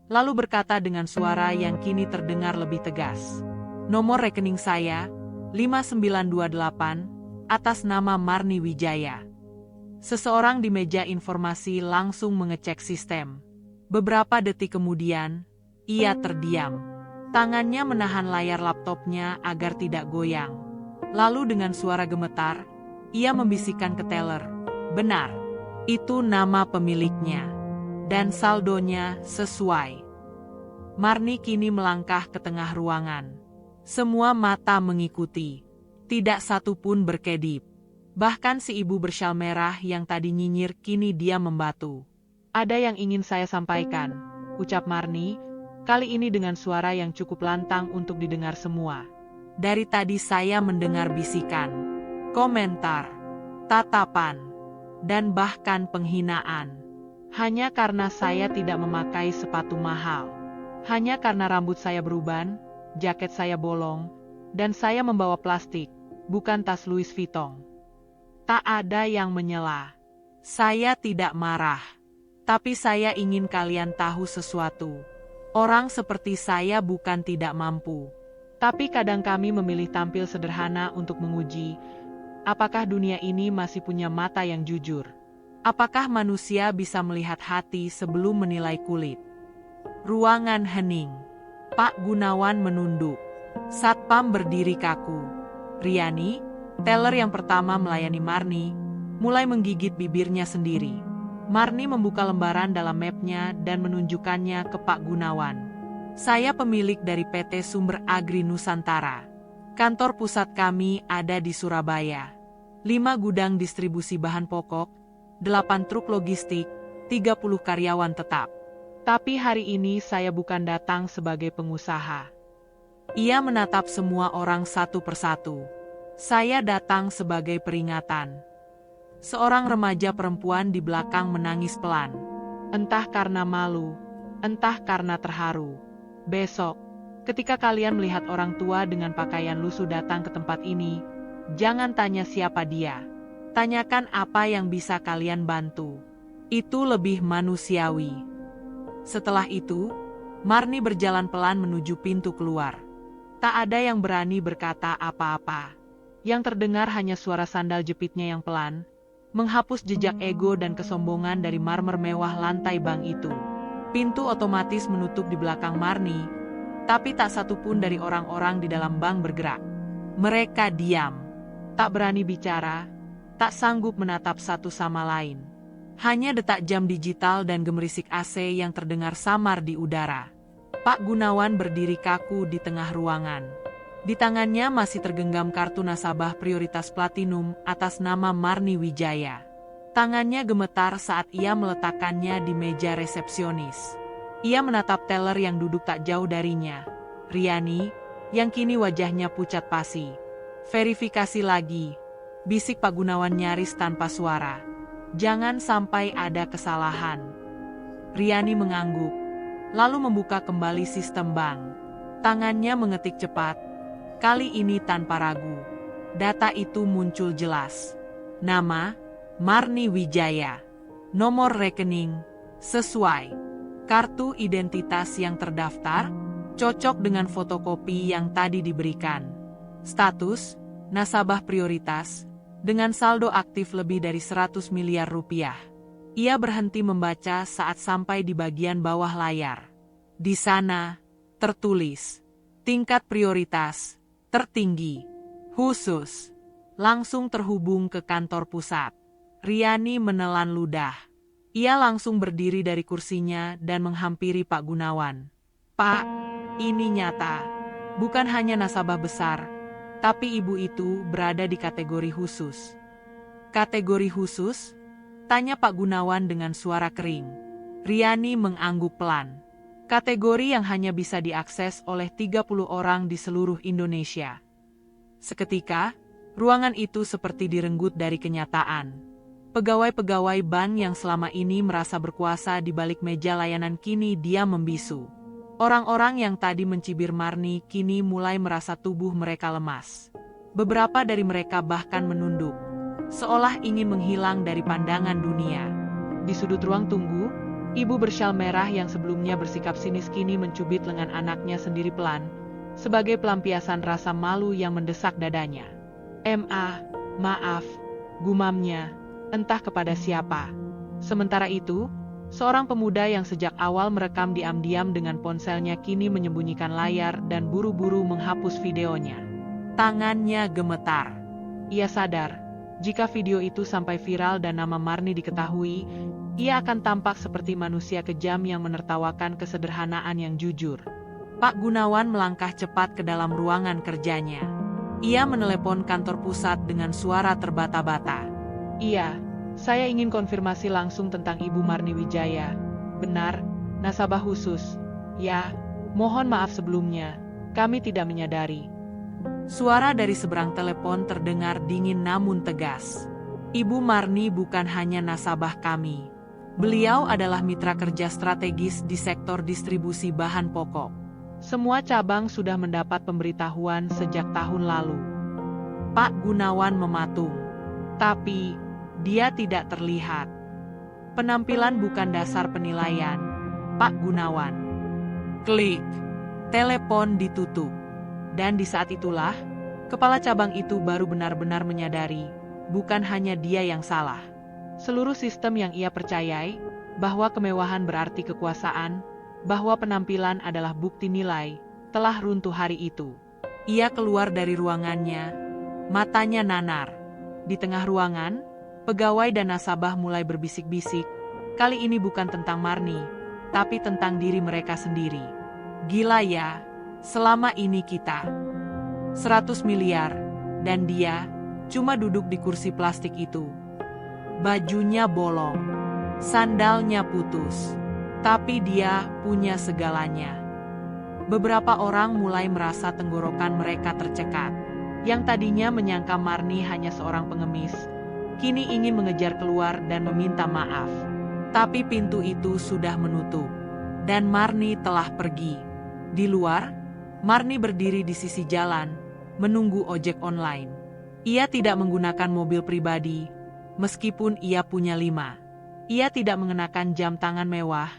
lalu berkata dengan suara yang kini terdengar lebih tegas. "Nomor rekening saya, 5928, atas nama Marni Wijaya." Seseorang di meja informasi langsung mengecek sistem. Beberapa detik kemudian, ia terdiam. Tangannya menahan layar laptopnya agar tidak goyang. Lalu dengan suara gemetar, ia membisikkan ke teller, "Benar, itu nama pemiliknya. Dan saldonya sesuai." Marni kini melangkah ke tengah ruangan. Semua mata mengikuti. Tidak satu pun berkedip. Bahkan si ibu bersyal merah yang tadi nyinyir kini dia membatu. "Ada yang ingin saya sampaikan," ucap Marni, kali ini dengan suara yang cukup lantang untuk didengar semua. "Dari tadi saya mendengar bisikan, komentar, tatapan, dan bahkan penghinaan. Hanya karena saya tidak memakai sepatu mahal. Hanya karena rambut saya beruban, jaket saya bolong, dan saya membawa plastik, bukan tas Louis Vuitton." Tak ada yang menyela. "Saya tidak marah. Tapi saya ingin kalian tahu sesuatu. Orang seperti saya bukan tidak mampu. Tapi kadang kami memilih tampil sederhana untuk menguji, apakah dunia ini masih punya mata yang jujur? Apakah manusia bisa melihat hati sebelum menilai kulit? Ruangan hening. Pak Gunawan menunduk. Satpam berdiri kaku. Riani, teller yang pertama melayani Marni, mulai menggigit bibirnya sendiri. Marni membuka lembaran dalam mapnya dan menunjukkannya ke Pak Gunawan. Saya pemilik dari PT Sumber Agri Nusantara. Kantor pusat kami ada di Surabaya. 5 gudang distribusi bahan pokok, 8 truk logistik, 30 karyawan tetap. Tapi hari ini saya bukan datang sebagai pengusaha. Ia menatap semua orang satu persatu. Saya datang sebagai peringatan. Seorang remaja perempuan di belakang menangis pelan. Entah karena malu, entah karena terharu. Besok, ketika kalian melihat orang tua dengan pakaian lusuh datang ke tempat ini, jangan tanya siapa dia. Tanyakan apa yang bisa kalian bantu. Itu lebih manusiawi. Setelah itu, Marni berjalan pelan menuju pintu keluar. Tak ada yang berani berkata apa-apa. Yang terdengar hanya suara sandal jepitnya yang pelan, menghapus jejak ego dan kesombongan dari marmer mewah lantai bank itu. Pintu otomatis menutup di belakang Marni, tapi tak satu pun dari orang-orang di dalam bank bergerak. Mereka diam, tak berani bicara, tak sanggup menatap satu sama lain. Hanya detak jam digital dan gemerisik AC yang terdengar samar di udara. Pak Gunawan berdiri kaku di tengah ruangan. Di tangannya masih tergenggam kartu nasabah prioritas platinum atas nama Marni Wijaya. Tangannya gemetar saat ia meletakkannya di meja resepsionis. Ia menatap teller yang duduk tak jauh darinya, Riani, yang kini wajahnya pucat pasi. Verifikasi lagi, bisik Pak Gunawan nyaris tanpa suara. Jangan sampai ada kesalahan. Riani mengangguk, lalu membuka kembali sistem bank. Tangannya mengetik cepat, kali ini tanpa ragu. Data itu muncul jelas. Nama, Marni Wijaya. Nomor rekening, sesuai. Kartu identitas yang terdaftar, cocok dengan fotokopi yang tadi diberikan. Status, nasabah prioritas, dengan saldo aktif lebih dari 100 miliar rupiah. Ia berhenti membaca saat sampai di bagian bawah layar. Di sana, tertulis, tingkat prioritas, tertinggi, khusus, langsung terhubung ke kantor pusat. Riani menelan ludah. Ia langsung berdiri dari kursinya dan menghampiri Pak Gunawan. Pak, ini nyata. Bukan hanya nasabah besar, tapi ibu itu berada di kategori khusus. Kategori khusus? Tanya Pak Gunawan dengan suara kering. Riani mengangguk pelan. Kategori yang hanya bisa diakses oleh 30 orang di seluruh Indonesia. Seketika, ruangan itu seperti direnggut dari kenyataan. Pegawai-pegawai bank yang selama ini merasa berkuasa di balik meja layanan kini diam membisu. Orang-orang yang tadi mencibir Marni kini mulai merasa tubuh mereka lemas. Beberapa dari mereka bahkan menunduk, seolah ingin menghilang dari pandangan dunia. Di sudut ruang tunggu, ibu bersyal merah yang sebelumnya bersikap sinis kini mencubit lengan anaknya sendiri pelan, sebagai pelampiasan rasa malu yang mendesak dadanya. Maaf, gumamnya. Entah kepada siapa. Sementara itu, seorang pemuda yang sejak awal merekam diam-diam dengan ponselnya kini menyembunyikan layar dan buru-buru menghapus videonya. Tangannya gemetar. Ia sadar, jika video itu sampai viral dan nama Marni diketahui, ia akan tampak seperti manusia kejam yang menertawakan kesederhanaan yang jujur. Pak Gunawan melangkah cepat ke dalam ruangan kerjanya. Ia menelepon kantor pusat dengan suara terbata-bata. Iya, saya ingin konfirmasi langsung tentang Ibu Marni Wijaya. Benar, nasabah khusus. Ya, mohon maaf sebelumnya, kami tidak menyadari. Suara dari seberang telepon terdengar dingin namun tegas. Ibu Marni bukan hanya nasabah kami. Beliau adalah mitra kerja strategis di sektor distribusi bahan pokok. Semua cabang sudah mendapat pemberitahuan sejak tahun lalu. Pak Gunawan mematung. Tapi, dia tidak terlihat. Penampilan bukan dasar penilaian, Pak Gunawan. Klik. Telepon ditutup. Dan di saat itulah, kepala cabang itu baru benar-benar menyadari, bukan hanya dia yang salah. Seluruh sistem yang ia percayai, bahwa kemewahan berarti kekuasaan, bahwa penampilan adalah bukti nilai, telah runtuh hari itu. Ia keluar dari ruangannya, matanya nanar. Di tengah ruangan, pegawai dan nasabah mulai berbisik-bisik. Kali ini bukan tentang Marni, tapi tentang diri mereka sendiri. Gila ya, selama ini kita 100 miliar, dan dia cuma duduk di kursi plastik itu. Bajunya bolong, sandalnya putus, tapi dia punya segalanya. Beberapa orang mulai merasa tenggorokan mereka tercekat. Yang tadinya menyangka Marni hanya seorang pengemis, kini ingin mengejar keluar dan meminta maaf. Tapi pintu itu sudah menutup, dan Marni telah pergi. Di luar, Marni berdiri di sisi jalan, menunggu ojek online. Ia tidak menggunakan mobil pribadi, meskipun ia punya 5. Ia tidak mengenakan jam tangan mewah,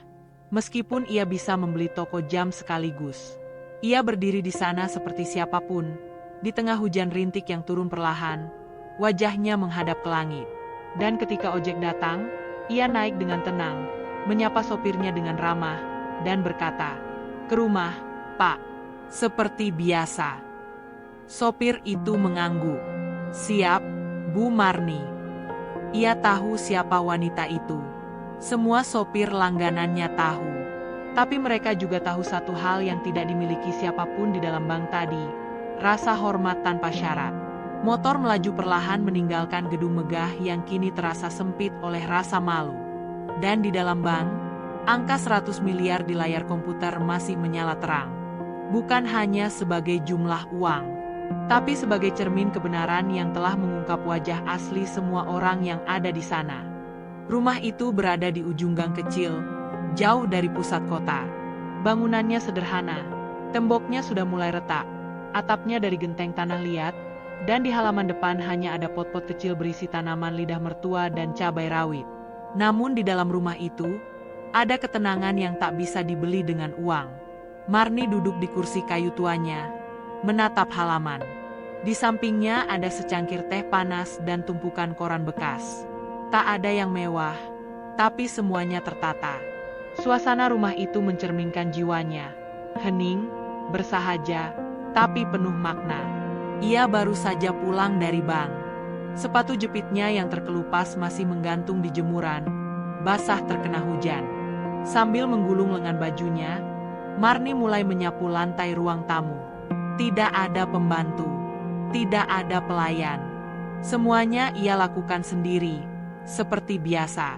meskipun ia bisa membeli toko jam sekaligus. Ia berdiri di sana seperti siapapun. Di tengah hujan rintik yang turun perlahan, wajahnya menghadap ke langit. Dan ketika ojek datang, ia naik dengan tenang, menyapa sopirnya dengan ramah, dan berkata, "Ke rumah, Pak." Seperti biasa. Sopir itu mengangguk. "Siap, Bu Marni." Ia tahu siapa wanita itu. Semua sopir langganannya tahu. Tapi mereka juga tahu satu hal yang tidak dimiliki siapapun di dalam bank tadi. Rasa hormat tanpa syarat. Motor melaju perlahan meninggalkan gedung megah yang kini terasa sempit oleh rasa malu. Dan di dalam bank, angka 100 miliar di layar komputer masih menyala terang. Bukan hanya sebagai jumlah uang, tapi sebagai cermin kebenaran yang telah mengungkap wajah asli semua orang yang ada di sana. Rumah itu berada di ujung gang kecil, jauh dari pusat kota. Bangunannya sederhana, temboknya sudah mulai retak. Atapnya dari genteng tanah liat, dan di halaman depan hanya ada pot-pot kecil berisi tanaman lidah mertua dan cabai rawit. Namun di dalam rumah itu, ada ketenangan yang tak bisa dibeli dengan uang. Marni duduk di kursi kayu tuanya, menatap halaman. Di sampingnya ada secangkir teh panas dan tumpukan koran bekas. Tak ada yang mewah, tapi semuanya tertata. Suasana rumah itu mencerminkan jiwanya. Hening, bersahaja, tapi penuh makna. Ia baru saja pulang dari bank. Sepatu jepitnya yang terkelupas masih menggantung di jemuran, basah terkena hujan. Sambil menggulung lengan bajunya, Marni mulai menyapu lantai ruang tamu. Tidak ada pembantu, tidak ada pelayan. Semuanya ia lakukan sendiri, seperti biasa.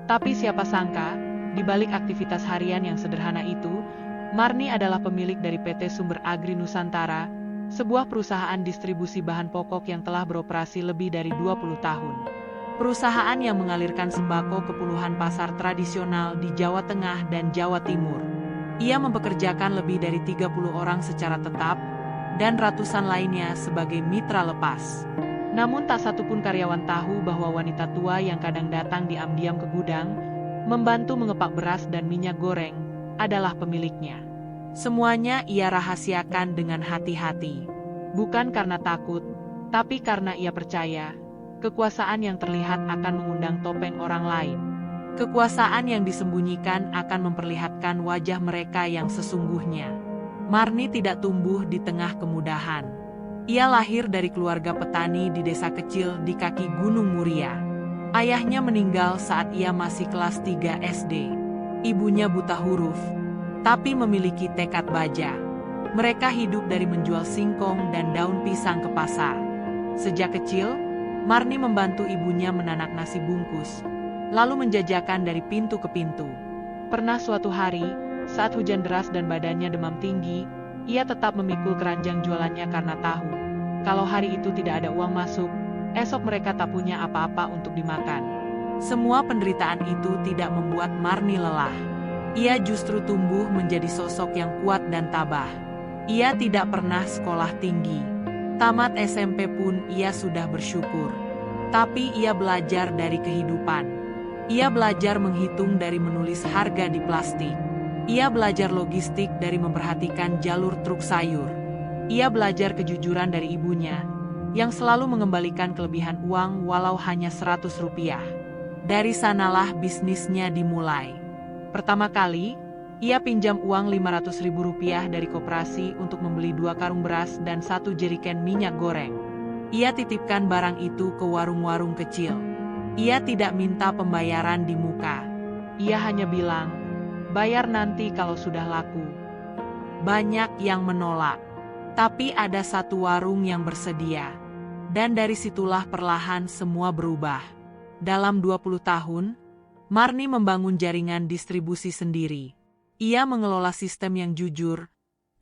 Tapi siapa sangka, di balik aktivitas harian yang sederhana itu, Marni adalah pemilik dari PT Sumber Agri Nusantara, sebuah perusahaan distribusi bahan pokok yang telah beroperasi lebih dari 20 tahun. Perusahaan yang mengalirkan sembako ke puluhan pasar tradisional di Jawa Tengah dan Jawa Timur. Ia mempekerjakan lebih dari 30 orang secara tetap, dan ratusan lainnya sebagai mitra lepas. Namun tak satupun karyawan tahu bahwa wanita tua yang kadang datang diam-diam ke gudang, membantu mengepak beras dan minyak goreng, adalah pemiliknya. Semuanya ia rahasiakan dengan hati-hati. Bukan karena takut, tapi karena ia percaya, kekuasaan yang terlihat akan mengundang topeng orang lain. Kekuasaan yang disembunyikan akan memperlihatkan wajah mereka yang sesungguhnya. Marni tidak tumbuh di tengah kemudahan. Ia lahir dari keluarga petani di desa kecil di kaki Gunung Muria. Ayahnya meninggal saat ia masih kelas 3 SD. Ibunya buta huruf, tapi memiliki tekad baja. Mereka hidup dari menjual singkong dan daun pisang ke pasar. Sejak kecil, Marni membantu ibunya menanak nasi bungkus, lalu menjajakan dari pintu ke pintu. Pernah suatu hari, saat hujan deras dan badannya demam tinggi, ia tetap memikul keranjang jualannya karena tahu, kalau hari itu tidak ada uang masuk, esok mereka tak punya apa-apa untuk dimakan. Semua penderitaan itu tidak membuat Marni lelah. Ia justru tumbuh menjadi sosok yang kuat dan tabah. Ia tidak pernah sekolah tinggi. Tamat SMP pun ia sudah bersyukur. Tapi ia belajar dari kehidupan. Ia belajar menghitung dari menulis harga di plastik. Ia belajar logistik dari memperhatikan jalur truk sayur. Ia belajar kejujuran dari ibunya, yang selalu mengembalikan kelebihan uang walau hanya 100 rupiah. Dari sanalah bisnisnya dimulai. Pertama kali, ia pinjam uang 500 ribu rupiah dari koperasi untuk membeli 2 karung beras dan 1 jeriken minyak goreng. Ia titipkan barang itu ke warung-warung kecil. Ia tidak minta pembayaran di muka. Ia hanya bilang, bayar nanti kalau sudah laku. Banyak yang menolak. Tapi ada satu warung yang bersedia. Dan dari situlah perlahan semua berubah. Dalam 20 tahun, Marni membangun jaringan distribusi sendiri. Ia mengelola sistem yang jujur,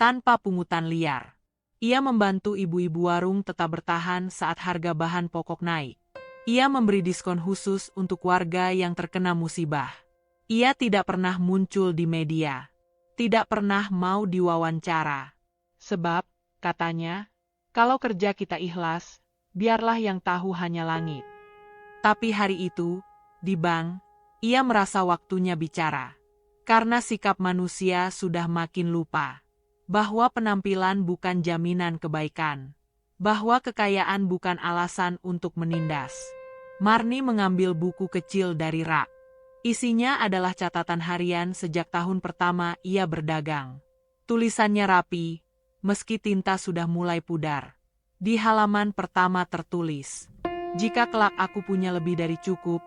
tanpa pungutan liar. Ia membantu ibu-ibu warung tetap bertahan saat harga bahan pokok naik. Ia memberi diskon khusus untuk warga yang terkena musibah. Ia tidak pernah muncul di media. Tidak pernah mau diwawancara. Sebab, katanya, kalau kerja kita ikhlas, biarlah yang tahu hanya langit. Tapi hari itu, di bank, ia merasa waktunya bicara. Karena sikap manusia sudah makin lupa. Bahwa penampilan bukan jaminan kebaikan. Bahwa kekayaan bukan alasan untuk menindas. Marni mengambil buku kecil dari rak. Isinya adalah catatan harian sejak tahun pertama ia berdagang. Tulisannya rapi, meski tinta sudah mulai pudar. Di halaman pertama tertulis, "Jika kelak aku punya lebih dari cukup,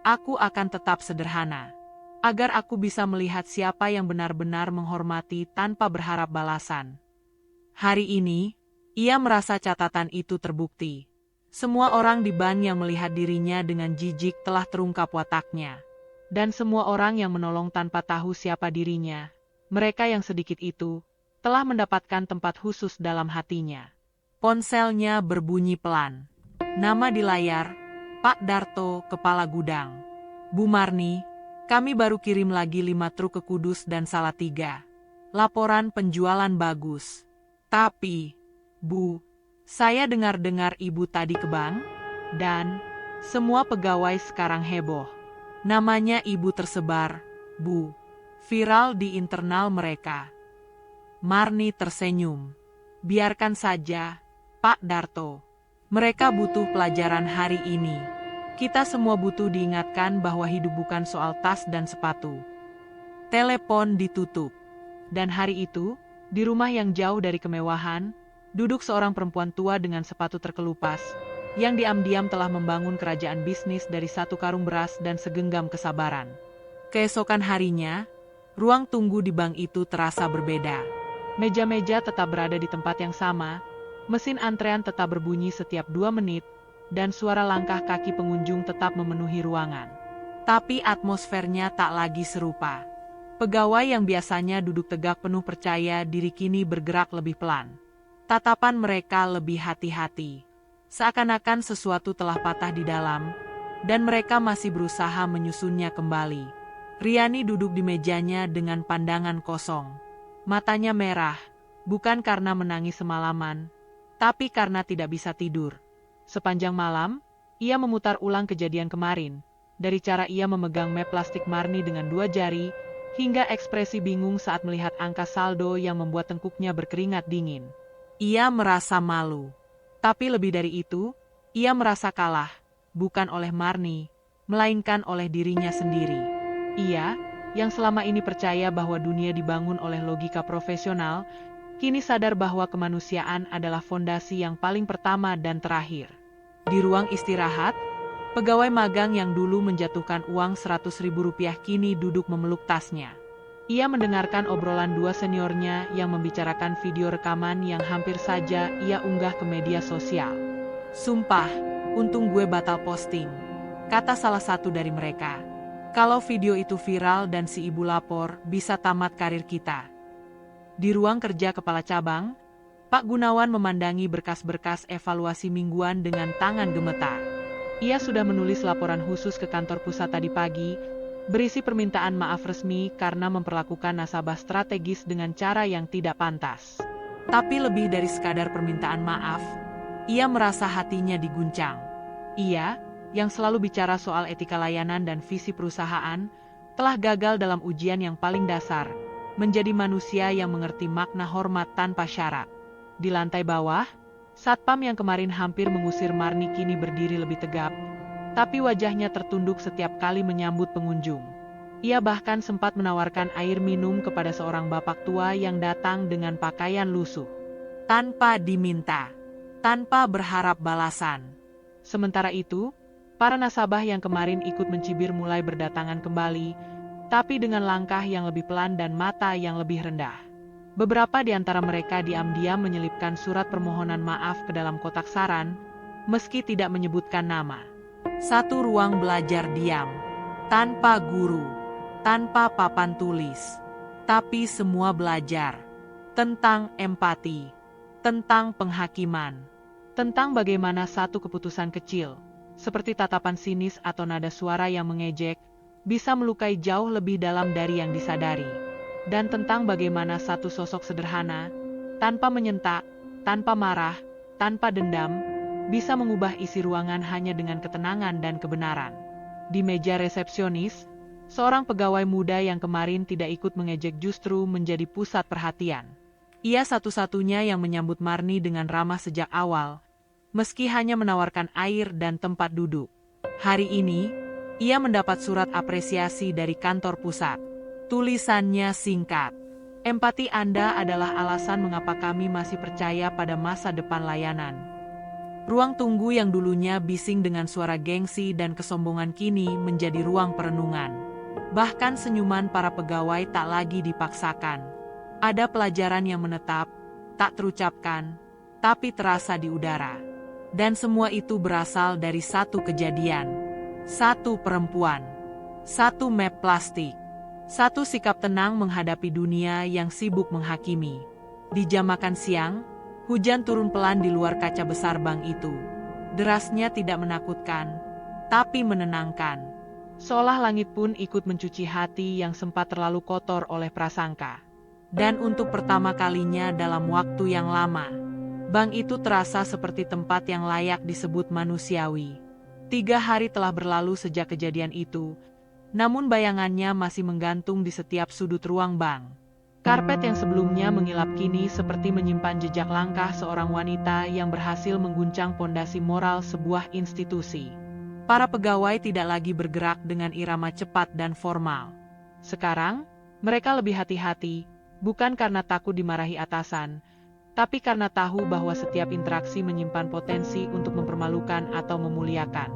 aku akan tetap sederhana. Agar aku bisa melihat siapa yang benar-benar menghormati tanpa berharap balasan." Hari ini, ia merasa catatan itu terbukti. Semua orang di bank yang melihat dirinya dengan jijik telah terungkap wataknya. Dan semua orang yang menolong tanpa tahu siapa dirinya, mereka yang sedikit itu, telah mendapatkan tempat khusus dalam hatinya. Ponselnya berbunyi pelan. Nama di layar, Pak Darto, Kepala Gudang. "Bu Marni, kami baru kirim lagi 5 truk ke Kudus dan Salatiga. Laporan penjualan bagus. Tapi, Bu, saya dengar-dengar Ibu tadi ke bank, dan semua pegawai sekarang heboh. Namanya Ibu tersebar, Bu. Viral di internal mereka." Marni tersenyum. "Biarkan saja, Pak Darto. Mereka butuh pelajaran hari ini. Kita semua butuh diingatkan bahwa hidup bukan soal tas dan sepatu." Telepon ditutup. Dan hari itu, di rumah yang jauh dari kemewahan, duduk seorang perempuan tua dengan sepatu terkelupas, yang diam-diam telah membangun kerajaan bisnis dari 1 karung beras dan segenggam kesabaran. Keesokan harinya, ruang tunggu di bank itu terasa berbeda. Meja-meja tetap berada di tempat yang sama, mesin antrean tetap berbunyi setiap 2 menit, dan suara langkah kaki pengunjung tetap memenuhi ruangan. Tapi atmosfernya tak lagi serupa. Pegawai yang biasanya duduk tegak penuh percaya diri kini bergerak lebih pelan. Tatapan mereka lebih hati-hati. Seakan-akan sesuatu telah patah di dalam, dan mereka masih berusaha menyusunnya kembali. Riani duduk di mejanya dengan pandangan kosong. Matanya merah, bukan karena menangis semalaman, tapi karena tidak bisa tidur. Sepanjang malam, ia memutar ulang kejadian kemarin, dari cara ia memegang map plastik Marni dengan 2 jari, hingga ekspresi bingung saat melihat angka saldo yang membuat tengkuknya berkeringat dingin. Ia merasa malu. Tapi lebih dari itu, ia merasa kalah, bukan oleh Marni, melainkan oleh dirinya sendiri. Ia, yang selama ini percaya bahwa dunia dibangun oleh logika profesional, kini sadar bahwa kemanusiaan adalah fondasi yang paling pertama dan terakhir. Di ruang istirahat, pegawai magang yang dulu menjatuhkan uang 100 ribu rupiah kini duduk memeluk tasnya. Ia mendengarkan obrolan 2 seniornya yang membicarakan video rekaman yang hampir saja ia unggah ke media sosial. "Sumpah, untung gue batal posting," kata salah satu dari mereka. "Kalau video itu viral dan si ibu lapor, bisa tamat karir kita." Di ruang kerja kepala cabang, Pak Gunawan memandangi berkas-berkas evaluasi mingguan dengan tangan gemetar. Ia sudah menulis laporan khusus ke kantor pusat tadi pagi, berisi permintaan maaf resmi karena memperlakukan nasabah strategis dengan cara yang tidak pantas. Tapi lebih dari sekadar permintaan maaf, ia merasa hatinya diguncang. Ia, yang selalu bicara soal etika layanan dan visi perusahaan, telah gagal dalam ujian yang paling dasar, menjadi manusia yang mengerti makna hormat tanpa syarat. Di lantai bawah, satpam yang kemarin hampir mengusir Marni kini berdiri lebih tegap, tapi wajahnya tertunduk setiap kali menyambut pengunjung. Ia bahkan sempat menawarkan air minum kepada seorang bapak tua yang datang dengan pakaian lusuh. Tanpa diminta, tanpa berharap balasan. Sementara itu, para nasabah yang kemarin ikut mencibir mulai berdatangan kembali, tapi dengan langkah yang lebih pelan dan mata yang lebih rendah. Beberapa di antara mereka diam-diam menyelipkan surat permohonan maaf ke dalam kotak saran, meski tidak menyebutkan nama. Satu ruang belajar diam, tanpa guru, tanpa papan tulis, tapi semua belajar tentang empati, tentang penghakiman, tentang bagaimana satu keputusan kecil, seperti tatapan sinis atau nada suara yang mengejek, bisa melukai jauh lebih dalam dari yang disadari, dan tentang bagaimana satu sosok sederhana, tanpa menyentak, tanpa marah, tanpa dendam, bisa mengubah isi ruangan hanya dengan ketenangan dan kebenaran. Di meja resepsionis, seorang pegawai muda yang kemarin tidak ikut mengejek justru menjadi pusat perhatian. Ia satu-satunya yang menyambut Marni dengan ramah sejak awal, meski hanya menawarkan air dan tempat duduk. Hari ini, ia mendapat surat apresiasi dari kantor pusat. Tulisannya singkat. Empati Anda adalah alasan mengapa kami masih percaya pada masa depan layanan. Ruang tunggu yang dulunya bising dengan suara gengsi dan kesombongan kini menjadi ruang perenungan. Bahkan senyuman para pegawai tak lagi dipaksakan. Ada pelajaran yang menetap, tak terucapkan, tapi terasa di udara. Dan semua itu berasal dari satu kejadian. Satu perempuan. Satu map plastik. Satu sikap tenang menghadapi dunia yang sibuk menghakimi. Di jam makan siang, hujan turun pelan di luar kaca besar bank itu. Derasnya tidak menakutkan, tapi menenangkan. Seolah langit pun ikut mencuci hati yang sempat terlalu kotor oleh prasangka. Dan untuk pertama kalinya dalam waktu yang lama, bank itu terasa seperti tempat yang layak disebut manusiawi. 3 hari telah berlalu sejak kejadian itu, namun bayangannya masih menggantung di setiap sudut ruang bank. Karpet yang sebelumnya mengilap kini seperti menyimpan jejak langkah seorang wanita yang berhasil mengguncang pondasi moral sebuah institusi. Para pegawai tidak lagi bergerak dengan irama cepat dan formal. Sekarang, mereka lebih hati-hati, bukan karena takut dimarahi atasan, tapi karena tahu bahwa setiap interaksi menyimpan potensi untuk mempermalukan atau memuliakan.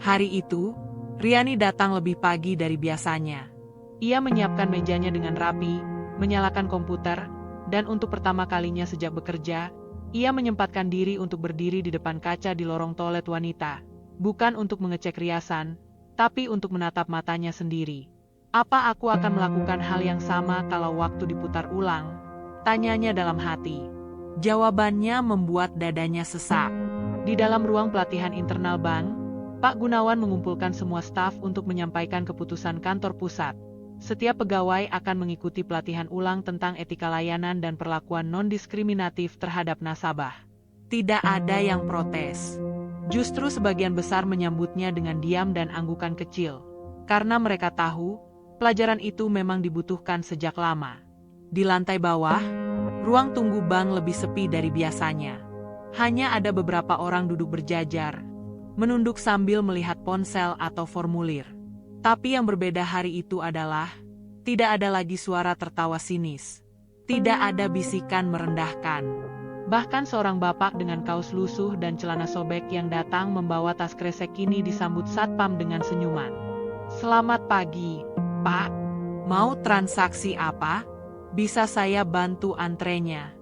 Hari itu, Riani datang lebih pagi dari biasanya. Ia menyiapkan mejanya dengan rapi, menyalakan komputer, dan untuk pertama kalinya sejak bekerja, ia menyempatkan diri untuk berdiri di depan kaca di lorong toilet wanita, bukan untuk mengecek riasan, tapi untuk menatap matanya sendiri. Apa aku akan melakukan hal yang sama kalau waktu diputar ulang? Tanyanya dalam hati. Jawabannya membuat dadanya sesak. Di dalam ruang pelatihan internal bank, Pak Gunawan mengumpulkan semua staf untuk menyampaikan keputusan kantor pusat. Setiap pegawai akan mengikuti pelatihan ulang tentang etika layanan dan perlakuan non-diskriminatif terhadap nasabah. Tidak ada yang protes. Justru sebagian besar menyambutnya dengan diam dan anggukan kecil. Karena mereka tahu, pelajaran itu memang dibutuhkan sejak lama. Di lantai bawah, ruang tunggu bank lebih sepi dari biasanya. Hanya ada beberapa orang duduk berjajar, menunduk sambil melihat ponsel atau formulir. Tapi yang berbeda hari itu adalah, tidak ada lagi suara tertawa sinis. Tidak ada bisikan merendahkan. Bahkan seorang bapak dengan kaos lusuh dan celana sobek yang datang membawa tas kresek kini disambut satpam dengan senyuman. Selamat pagi, Pak. Mau transaksi apa? Bisa saya bantu antrenya?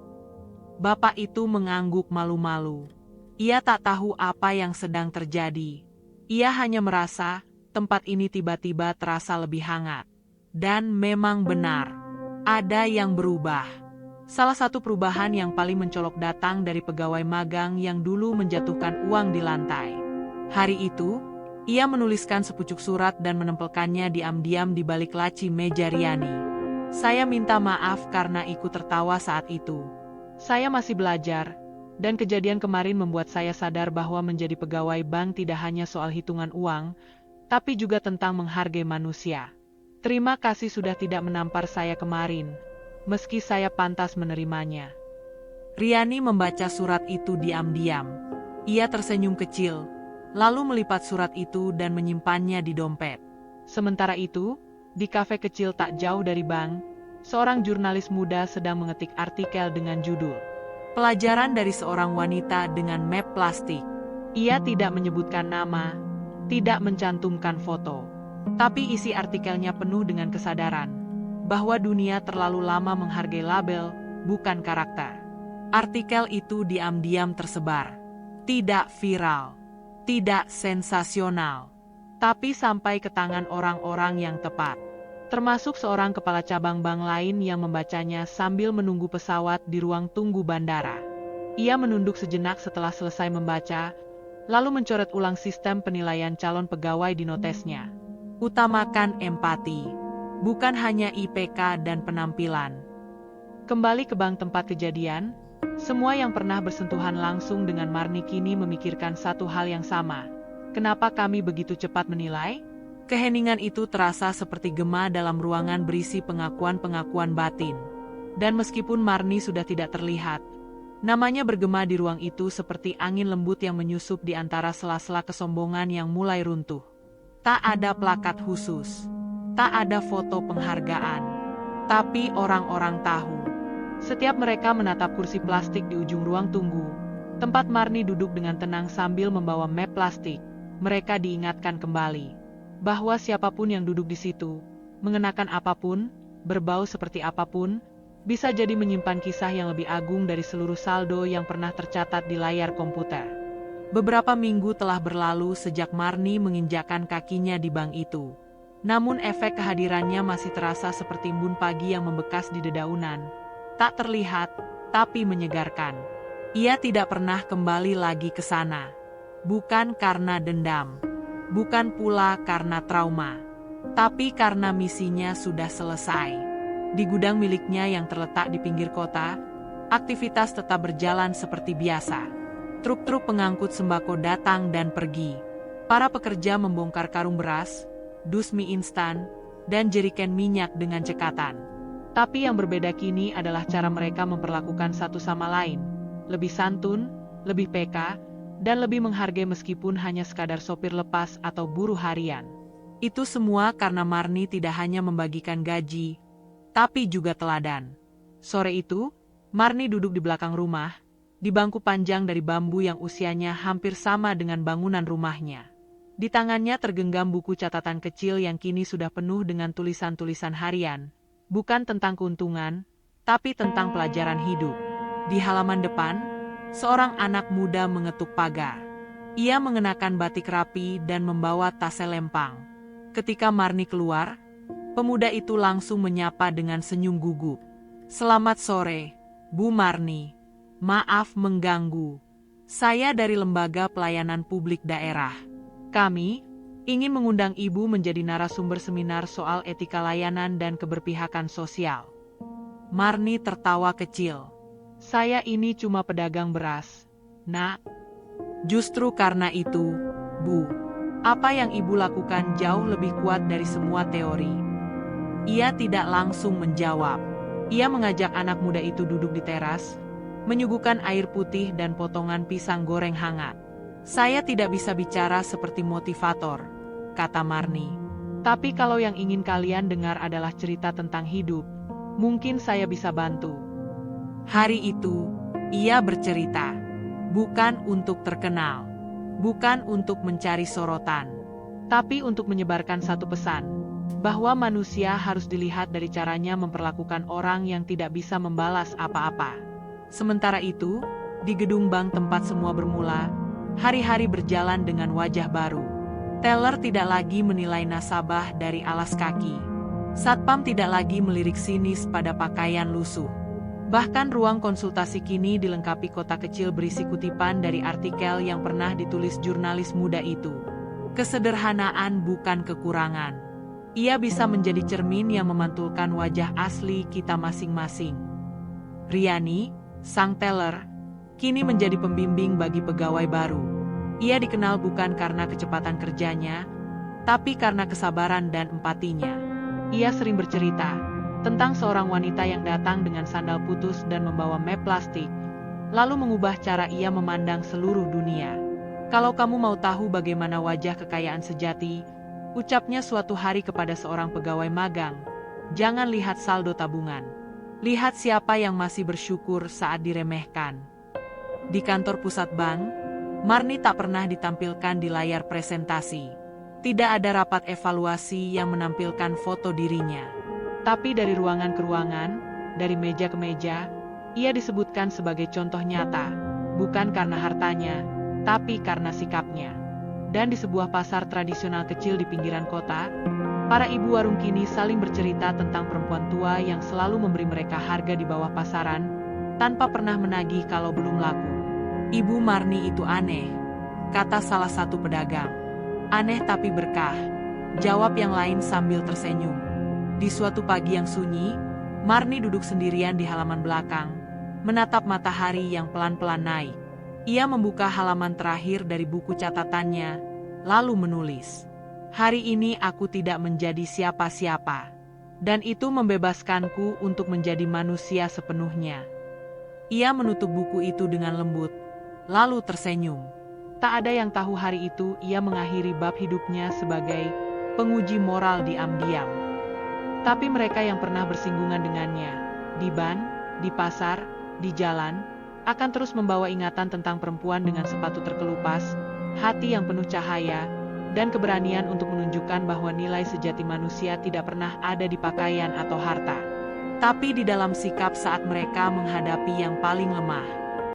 Bapak itu mengangguk malu-malu. Ia tak tahu apa yang sedang terjadi. Ia hanya merasa, tempat ini tiba-tiba terasa lebih hangat. Dan memang benar, ada yang berubah. Salah satu perubahan yang paling mencolok datang dari pegawai magang yang dulu menjatuhkan uang di lantai. Hari itu, ia menuliskan sepucuk surat dan menempelkannya diam-diam di balik laci meja Riani. Saya minta maaf karena ikut tertawa saat itu. Saya masih belajar, dan kejadian kemarin membuat saya sadar bahwa menjadi pegawai bank tidak hanya soal hitungan uang, tapi juga tentang menghargai manusia. Terima kasih sudah tidak menampar saya kemarin, meski saya pantas menerimanya. Riani membaca surat itu diam-diam. Ia tersenyum kecil, lalu melipat surat itu dan menyimpannya di dompet. Sementara itu, di kafe kecil tak jauh dari bank, seorang jurnalis muda sedang mengetik artikel dengan judul "Pelajaran dari seorang wanita dengan map plastik". Ia tidak menyebutkan nama, tidak mencantumkan foto, tapi isi artikelnya penuh dengan kesadaran bahwa dunia terlalu lama menghargai label, bukan karakter. Artikel itu diam-diam tersebar. Tidak viral, tidak sensasional, tapi sampai ke tangan orang-orang yang tepat. Termasuk seorang kepala cabang bank lain yang membacanya sambil menunggu pesawat di ruang tunggu bandara. Ia menunduk sejenak setelah selesai membaca, lalu mencoret ulang sistem penilaian calon pegawai di notesnya. Utamakan empati, bukan hanya IPK dan penampilan. Kembali ke bank tempat kejadian, semua yang pernah bersentuhan langsung dengan Marni kini memikirkan satu hal yang sama. Kenapa kami begitu cepat menilai? Keheningan itu terasa seperti gema dalam ruangan berisi pengakuan-pengakuan batin. Dan meskipun Marni sudah tidak terlihat, namanya bergema di ruang itu seperti angin lembut yang menyusup di antara sela-sela kesombongan yang mulai runtuh. Tak ada plakat khusus, tak ada foto penghargaan, tapi orang-orang tahu. Setiap mereka menatap kursi plastik di ujung ruang tunggu, tempat Marni duduk dengan tenang sambil membawa map plastik, mereka diingatkan kembali bahwa siapapun yang duduk di situ, mengenakan apapun, berbau seperti apapun, bisa jadi menyimpan kisah yang lebih agung dari seluruh saldo yang pernah tercatat di layar komputer. Beberapa minggu telah berlalu sejak Marni menginjakkan kakinya di bank itu. Namun efek kehadirannya masih terasa seperti embun pagi yang membekas di dedaunan. Tak terlihat, tapi menyegarkan. Ia tidak pernah kembali lagi ke sana. Bukan karena dendam. Bukan pula karena trauma. Tapi karena misinya sudah selesai. Di gudang miliknya yang terletak di pinggir kota, aktivitas tetap berjalan seperti biasa. Truk-truk pengangkut sembako datang dan pergi. Para pekerja membongkar karung beras, dus mie instan, dan jeriken minyak dengan cekatan. Tapi yang berbeda kini adalah cara mereka memperlakukan satu sama lain. Lebih santun, lebih peka, dan lebih menghargai meskipun hanya sekadar sopir lepas atau buruh harian. Itu semua karena Marni tidak hanya membagikan gaji, tapi juga teladan. Sore itu, Marni duduk di belakang rumah, di bangku panjang dari bambu yang usianya hampir sama dengan bangunan rumahnya. Di tangannya tergenggam buku catatan kecil yang kini sudah penuh dengan tulisan-tulisan harian. Bukan tentang keuntungan, tapi tentang pelajaran hidup. Di halaman depan, seorang anak muda mengetuk pagar. Ia mengenakan batik rapi dan membawa tas selempang. Ketika Marni keluar, pemuda itu langsung menyapa dengan senyum gugup. "Selamat sore, Bu Marni. Maaf mengganggu. Saya dari Lembaga Pelayanan Publik Daerah. Kami ingin mengundang Ibu menjadi narasumber seminar soal etika layanan dan keberpihakan sosial." Marni tertawa kecil. "Saya ini cuma pedagang beras, Nak." "Justru karena itu, Bu, apa yang Ibu lakukan jauh lebih kuat dari semua teori." Ia tidak langsung menjawab. Ia mengajak anak muda itu duduk di teras, menyuguhkan air putih dan potongan pisang goreng hangat. "Saya tidak bisa bicara seperti motivator," kata Marni. "Tapi kalau yang ingin kalian dengar adalah cerita tentang hidup, mungkin saya bisa bantu." Hari itu, ia bercerita. Bukan untuk terkenal, bukan untuk mencari sorotan, tapi untuk menyebarkan satu pesan, bahwa manusia harus dilihat dari caranya memperlakukan orang yang tidak bisa membalas apa-apa. Sementara itu, di gedung bank tempat semua bermula, hari-hari berjalan dengan wajah baru. Teller tidak lagi menilai nasabah dari alas kaki. Satpam tidak lagi melirik sinis pada pakaian lusuh. Bahkan ruang konsultasi kini dilengkapi kotak kecil berisi kutipan dari artikel yang pernah ditulis jurnalis muda itu. Kesederhanaan bukan kekurangan. Ia bisa menjadi cermin yang memantulkan wajah asli kita masing-masing. Riani, sang teller, kini menjadi pembimbing bagi pegawai baru. Ia dikenal bukan karena kecepatan kerjanya, tapi karena kesabaran dan empatinya. Ia sering bercerita tentang seorang wanita yang datang dengan sandal putus dan membawa map plastik, lalu mengubah cara ia memandang seluruh dunia. Kalau kamu mau tahu bagaimana wajah kekayaan sejati, ucapnya suatu hari kepada seorang pegawai magang, jangan lihat saldo tabungan. Lihat siapa yang masih bersyukur saat diremehkan. Di kantor pusat bank, Marni tak pernah ditampilkan di layar presentasi. Tidak ada rapat evaluasi yang menampilkan foto dirinya. Tapi dari ruangan ke ruangan, dari meja ke meja, ia disebutkan sebagai contoh nyata, bukan karena hartanya, tapi karena sikapnya. Dan di sebuah pasar tradisional kecil di pinggiran kota, para ibu warung kini saling bercerita tentang perempuan tua yang selalu memberi mereka harga di bawah pasaran, tanpa pernah menagih kalau belum laku. Ibu Marni itu aneh, kata salah satu pedagang. Aneh tapi berkah, jawab yang lain sambil tersenyum. Di suatu pagi yang sunyi, Marni duduk sendirian di halaman belakang, menatap matahari yang pelan-pelan naik. Ia membuka halaman terakhir dari buku catatannya, lalu menulis, "Hari ini aku tidak menjadi siapa-siapa, dan itu membebaskanku untuk menjadi manusia sepenuhnya." Ia menutup buku itu dengan lembut, lalu tersenyum. Tak ada yang tahu hari itu ia mengakhiri bab hidupnya sebagai penguji moral diam-diam. Tapi mereka yang pernah bersinggungan dengannya, di ban, di pasar, di jalan, akan terus membawa ingatan tentang perempuan dengan sepatu terkelupas, hati yang penuh cahaya, dan keberanian untuk menunjukkan bahwa nilai sejati manusia tidak pernah ada di pakaian atau harta, tapi di dalam sikap saat mereka menghadapi yang paling lemah.